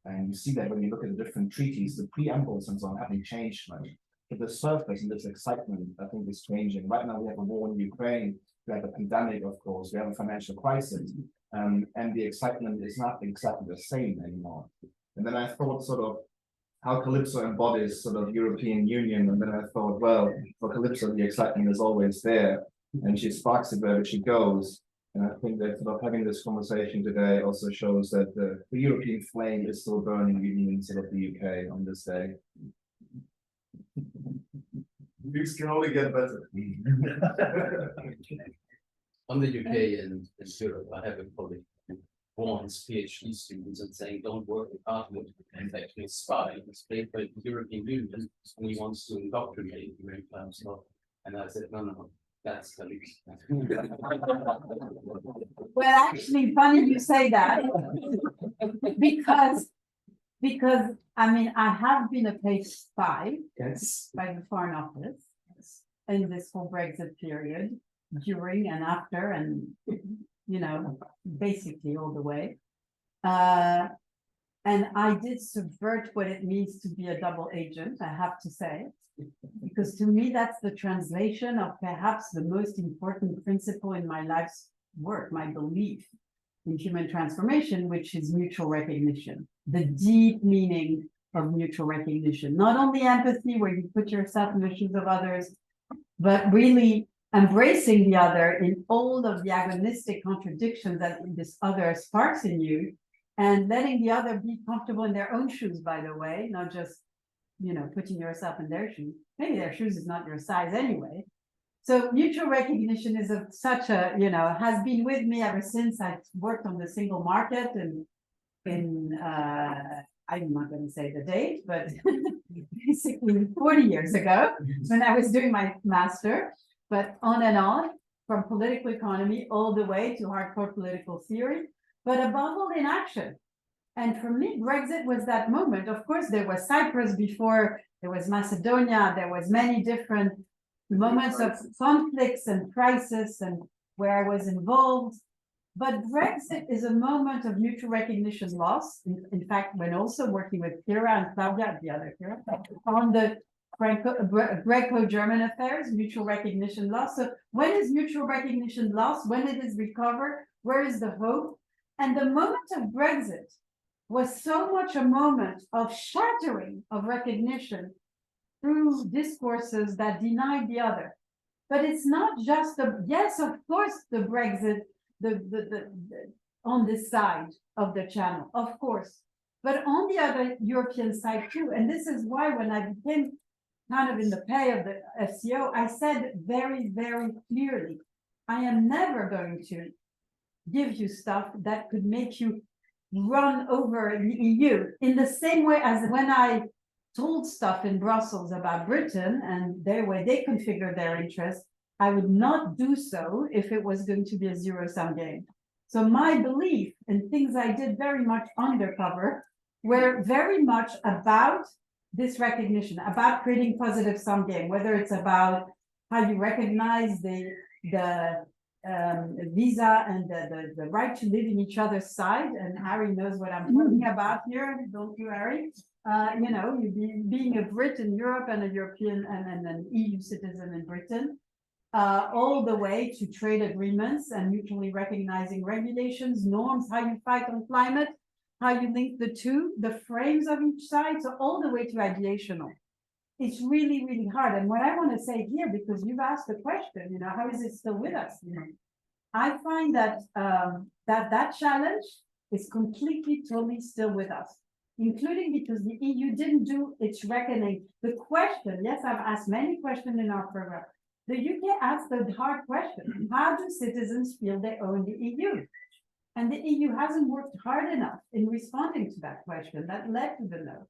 And you see that when you look at the different treaties, the preambles and so on haven't changed much. But the surface and this excitement, I think, is changing. Right now, we have a war in Ukraine, we have a pandemic, of course, we have a financial crisis, and the excitement is not exactly the same anymore. And then I thought sort of how Calypso embodies sort of European Union, and then I thought, well, for Calypso, the excitement is always there, and she sparks it wherever she goes. And I think that sort of having this conversation today also shows that the European flame is still burning even in sort of the UK on this day. Things can only get better. On the UK and Europe, I have a colleague who warns PhD students and saying, don't work with Harmut and actually spy. It's paid by the European Union and he wants to indoctrinate the very class law. And I said, no, that's the least. Well, actually, funny you say that because I mean, I have been a paid spy by the Foreign Office in this whole Brexit period, during and after, and you know, basically all the way. And I did subvert what it means to be a double agent, I have to say, because to me, that's the translation of perhaps the most important principle in my life's work, my belief in human transformation, which is mutual recognition, the deep meaning of mutual recognition, not only empathy, where you put yourself in the shoes of others, but really embracing the other in all of the agonistic contradictions that this other sparks in you, and letting the other be comfortable in their own shoes, by the way, not just, you know, putting yourself in their shoes. Maybe their shoes is not your size anyway. So mutual recognition is such a, you know, has been with me ever since I worked on the single market, and I'm not going to say the date, but basically 40 years ago when I was doing my master, but on and on, from political economy all the way to hardcore political theory, but above all in action. And for me, Brexit was that moment. Of course, there was Cyprus before, there was Macedonia, there was many different moments of conflicts and crisis and where I was involved. But Brexit is a moment of mutual recognition loss. In fact, when also working with Kira and Claudia, the other Kira, on the Greco-German affairs, mutual recognition loss. So when is mutual recognition lost? When it is recovered? Where is the hope? And the moment of Brexit was so much a moment of shattering of recognition through discourses that denied the other. But it's not just yes, of course, the Brexit, the on this side of the channel, of course, but on the other European side too. And this is why when I became kind of in the pay of the FCO, I said very, very clearly, I am never going to give you stuff that could make you run over the EU, in the same way as when I told stuff in Brussels about Britain and their way they configure their interests, I would not do so if it was going to be a zero-sum game. So my belief and things I did very much undercover were very much about this recognition, about creating positive sum game, whether it's about how you recognize the visa and the right to live in each other's side. And Harry knows what I'm talking about here, don't you, Harry? You know, being a Brit in Europe and a European and an EU citizen in Britain, all the way to trade agreements and mutually recognizing regulations, norms, how you fight on climate, how you link the two, the frames of each side, so all the way to ideational. It's really, really hard. And what I want to say here, because you've asked the question, you know, how is it still with us? You know, I find that that challenge is completely, totally still with us, including because the EU didn't do its reckoning. The question, yes, I've asked many questions in our program. The UK asked the hard question: how do citizens feel they own the EU? And the EU hasn't worked hard enough in responding to that question. That led to the no.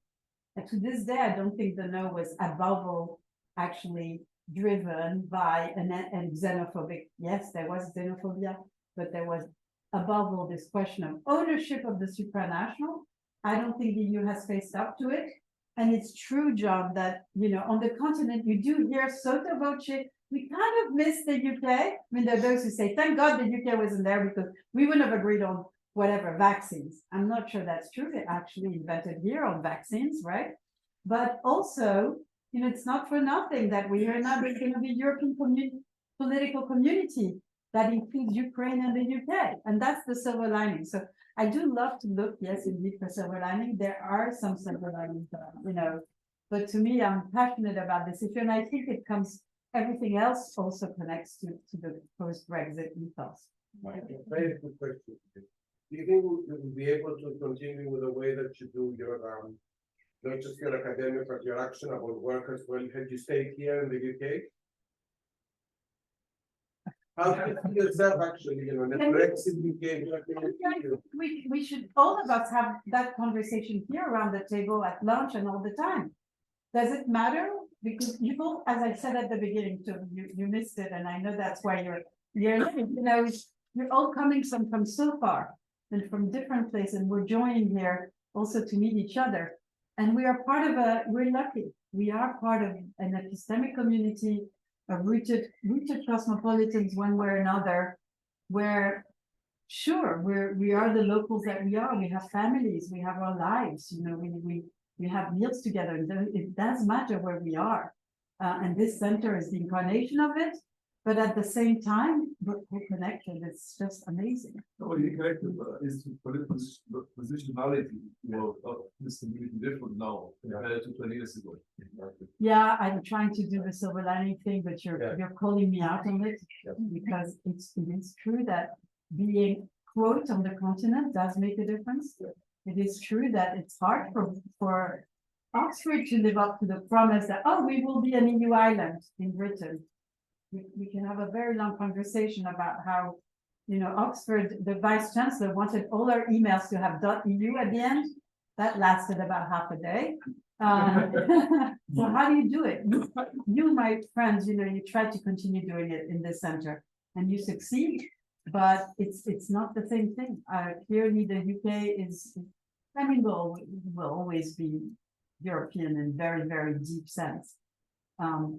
And to this day, I don't think the no was above all actually driven by a xenophobic. Yes, there was xenophobia, but there was above all this question of ownership of the supranational. I don't think the EU has faced up to it. And it's true, John, that, you know, on the continent, you do hear sotto voce, we kind of miss the UK. I mean, there are those who say, thank God the UK wasn't there because we wouldn't have agreed on whatever vaccines. I'm not sure that's true. They actually invented here on vaccines, right? But also, you know, it's not for nothing that we are now there's going to be European political community that includes Ukraine and the UK. And that's the silver lining. So I do love to look, yes, indeed, for silver lining. There are some silver linings, you know, but to me, I'm passionate about this issue. And I think it comes, everything else also connects to the post-Brexit ethos. Very good question. Do you think you'll be able to continue with the way that you do your, not just your academic, but your actionable work as well? Had you stayed here in the UK? How do you see yourself actually, you know, the Brexit UK? We should, all of us have that conversation here around the table at lunch and all the time. Does it matter? Because you both, as I said at the beginning, too, you missed it, and I know that's why you're you know, you're all coming from so far and from different places, and we're joining here also to meet each other. And we are part of we're lucky. We are part of an epistemic community of rooted cosmopolitans one way or another, where sure, we are the locals that we are. We have families, we have our lives, you know, we have meals together. It does matter where we are. And this center is the incarnation of it. But at the same time, we're connected. It's just amazing. No, the connected is political positionality, you know, is completely different now compared to 20 years ago. Yeah, I'm trying to do the silver lining thing, but you're calling me out on it because it is true that being quote on the continent does make a difference. It is true that it's hard for Oxford to live up to the promise that, oh, we will be an EU island in Britain. We can have a very long conversation about how, you know, Oxford, the vice chancellor wanted all our emails to have .eu at the end. That lasted about half a day. So how do you do it? You, my friends, you know, you try to continue doing it in this center and you succeed, but it's not the same thing. Clearly the UK is, I mean, will always be European in very, very deep sense.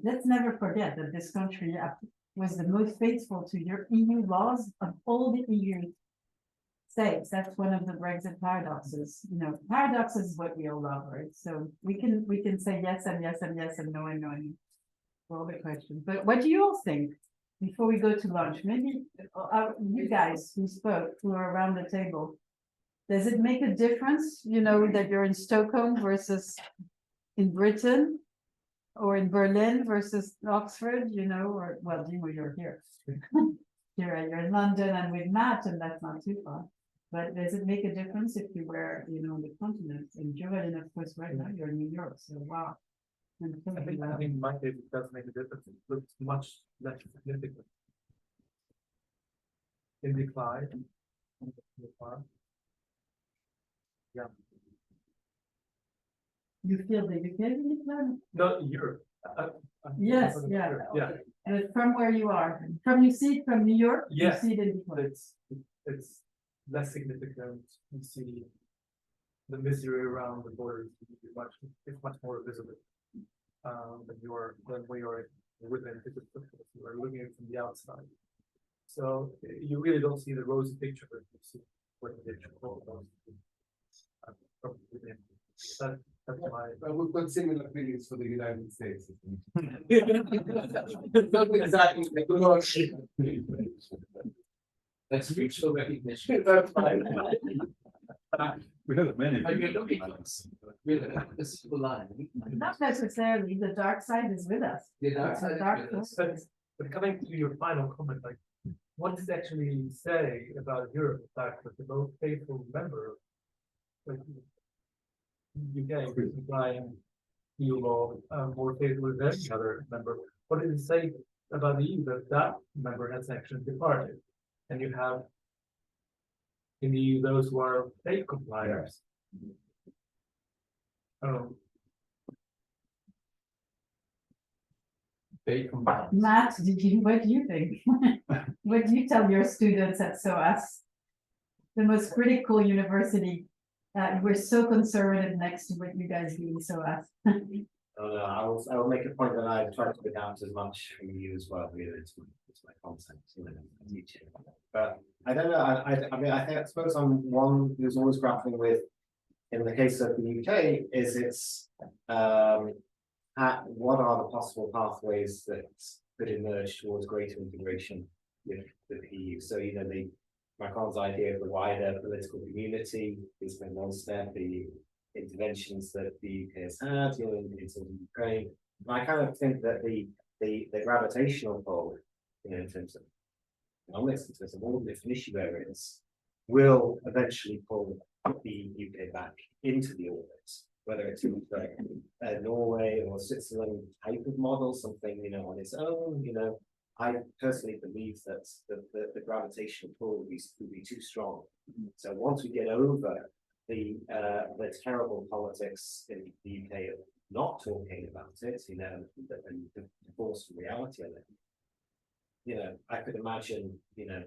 Let's never forget that this country was the most faithful to your EU laws of all the EU states. That's one of the Brexit paradoxes. You know, paradoxes is what we all love, right? So we can say yes and yes and yes and no and no and for all the questions. But what do you all think before we go to lunch? Maybe you guys who spoke, who are around the table, does it make a difference, you know, that you're in Stockholm versus in Britain? Or in Berlin versus Oxford, you know, or well, you know, you're here. You're in London and with Matt, and that's not too far. But does it make a difference if you were, you know, on the continent? And Juri, of course, right now you're in New York, so wow. I think in my case it does make a difference. It looks much less significant. In decline. Yeah. You feel the UK in decline? No, Europe. Yes, yeah. Europe. Yeah. But from where you are, you see it from New York, yes. You see it in decline. It's less significant. You see the misery around the borders it's much more visible when we are within it. You are looking at it from the outside. So you really don't see the rosy picture that you see when the picture from within. But That's my. We've got similar feelings for the United States. Not exactly. That's mutual recognition. That's fine. We have many. Are you looking at us? With this line? Not necessarily, the dark side is with us. The dark side is with us. But coming to your final comment, like, what does it actually say about Europe, the fact that the most faithful member, like, UK, is applying EU law more faithfully than any other member? What does it say about the EU that that member has actually departed? And you have in the EU those who are faith compliers. Matt, what do you think? What do you tell your students at SOAS? The most critical university. We're so conservative next to what you guys do in SOAS. I will make a point that I try to put out as much from you as well. Really, it's my content, you know, teaching. But I don't know. I mean, I suppose I'm one who's always grappling with, in the case of the UK, is it's what are the possible pathways that could emerge towards greater integration with the EU? So, you know, Macron's idea of the wider political community is one step. The interventions that the UK has had, you know, in Ukraine. And I kind of think that the gravitational pull, you know, in terms of economics, in terms of all the different issue areas, will eventually pull the UK back into the orbit, whether it's in Norway or Switzerland type of model, something, you know, on its own. You know, I personally believe that the gravitational pull will be too strong. So once we get over the terrible politics in the UK of not talking about it, you know, and the forced reality of it, you know, I could imagine, you know,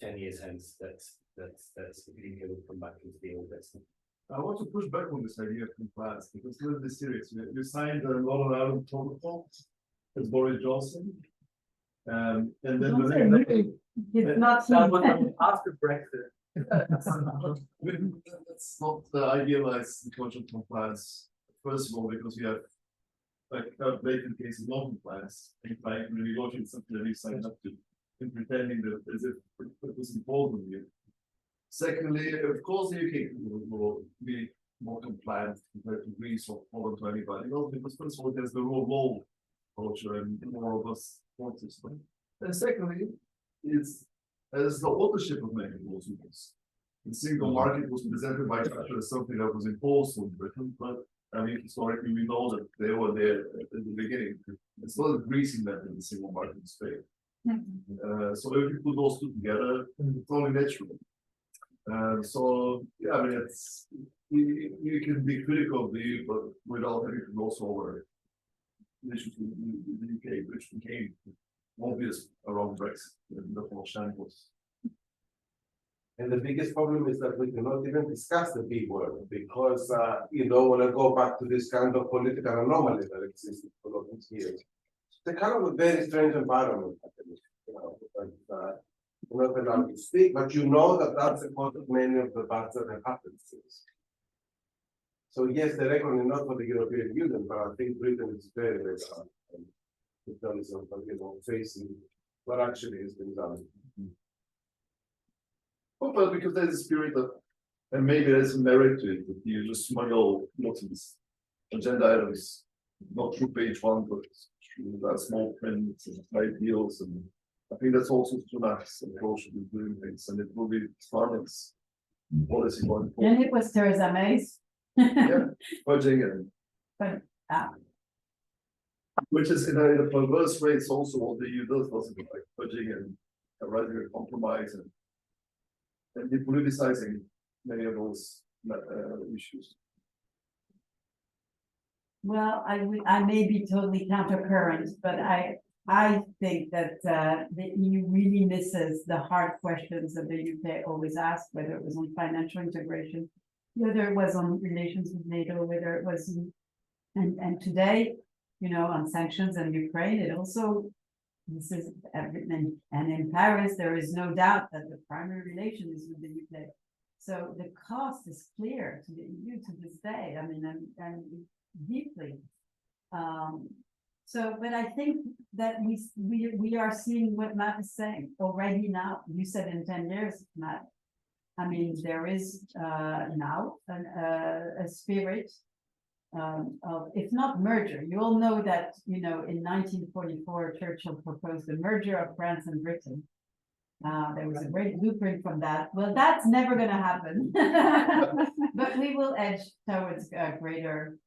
10 years hence that the UK will come back into the orbit. I want to push back on this idea of compliance because let's be serious. You signed the Northern Ireland Protocol with Boris Johnson, and then It's not after Brexit. Let's not idealize the culture of compliance. First of all, because we have like blatant cases of non-compliance, in fact, when you negotiate something that we signed up to, and pretending that as if it was important to you. Secondly, of course, the UK will be more compliant compared to Greece or Poland to anybody else, because first of all, there's the rule of law culture and more robust court system. And secondly, it's as the authorship of many laws. The single market was presented by Thatcher as something that was imposed on Britain, but I mean, historically, we know that they were there at the beginning. It's not a Greece invented the single market in Spain. So if you put those two together, it's only natural. So yeah, I mean, it's you can be critical of the EU, but without having to gloss over issues with the UK, which became obvious around Brexit and the whole shambles. And the biggest problem is that we cannot even discuss the big word because, you know, when I go back to this kind of political anomaly that existed for all these years, it's a kind of a very strange environment. You know, you're not allowed to speak, but you know that that's the cause of many of the bads that have happened since. So yes, the reckoning not for the European Union, but I think Britain is very, very hard in terms of, you know, facing what actually has been done. Well, because there's a spirit of, and maybe there's some merit to it, that you just smuggle lots of these agenda items, not through page one, but through that small print and ideals. And I think that's also too nice approach to doing things, and it will be Starbucks policy going forward. And it was Theresa May's. Yeah, budging and. Which is in a perverse way, it's also what the EU does, doesn't it? Like budging and a rather compromise and depoliticizing many of those issues. Well, I may be totally countercurrent, but I think that the EU really misses the hard questions that the UK always asked, whether it was on financial integration, whether it was on relations with NATO, whether it was and today, you know, on sanctions and Ukraine. It also, this is everything, and in Paris there is no doubt that the primary relation is with the UK. So the cost is clear to the EU to this day. I mean, and deeply. So, but I think that we are seeing what Matt is saying already now. You said in 10 years, Matt. I mean, there is now a spirit of, if not merger. You all know that, you know, in 1944, Churchill proposed the merger of France and Britain. There was a great blueprint from that. Well, that's never going to happen, but we will edge towards greater.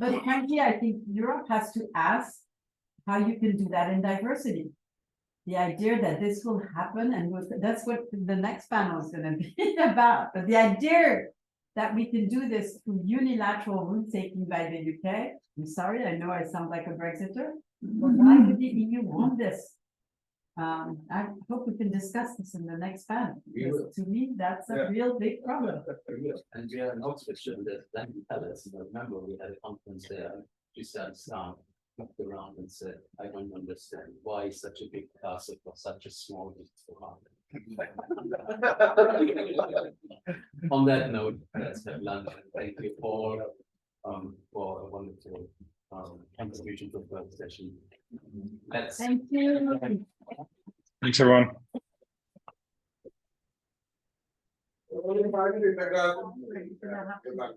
But frankly, I think Europe has to ask how you can do that in diversity. The idea that this will happen, and that's what the next panel is going to be about. But the idea that we can do this through unilateral route taking by the UK. I'm sorry, I know I sound like a Brexiter, but why would the EU want this? I hope we can discuss this in the next panel. Because to me, that's a real big problem. And we are in Oxfordshire, and then tell us, remember we had a conference there, she said, looked around and said, I don't understand why such a big castle for such a small island. On that note, let's have lunch. Thank you all for a wonderful contribution to the first session. Thank you. Thanks, everyone. Good luck.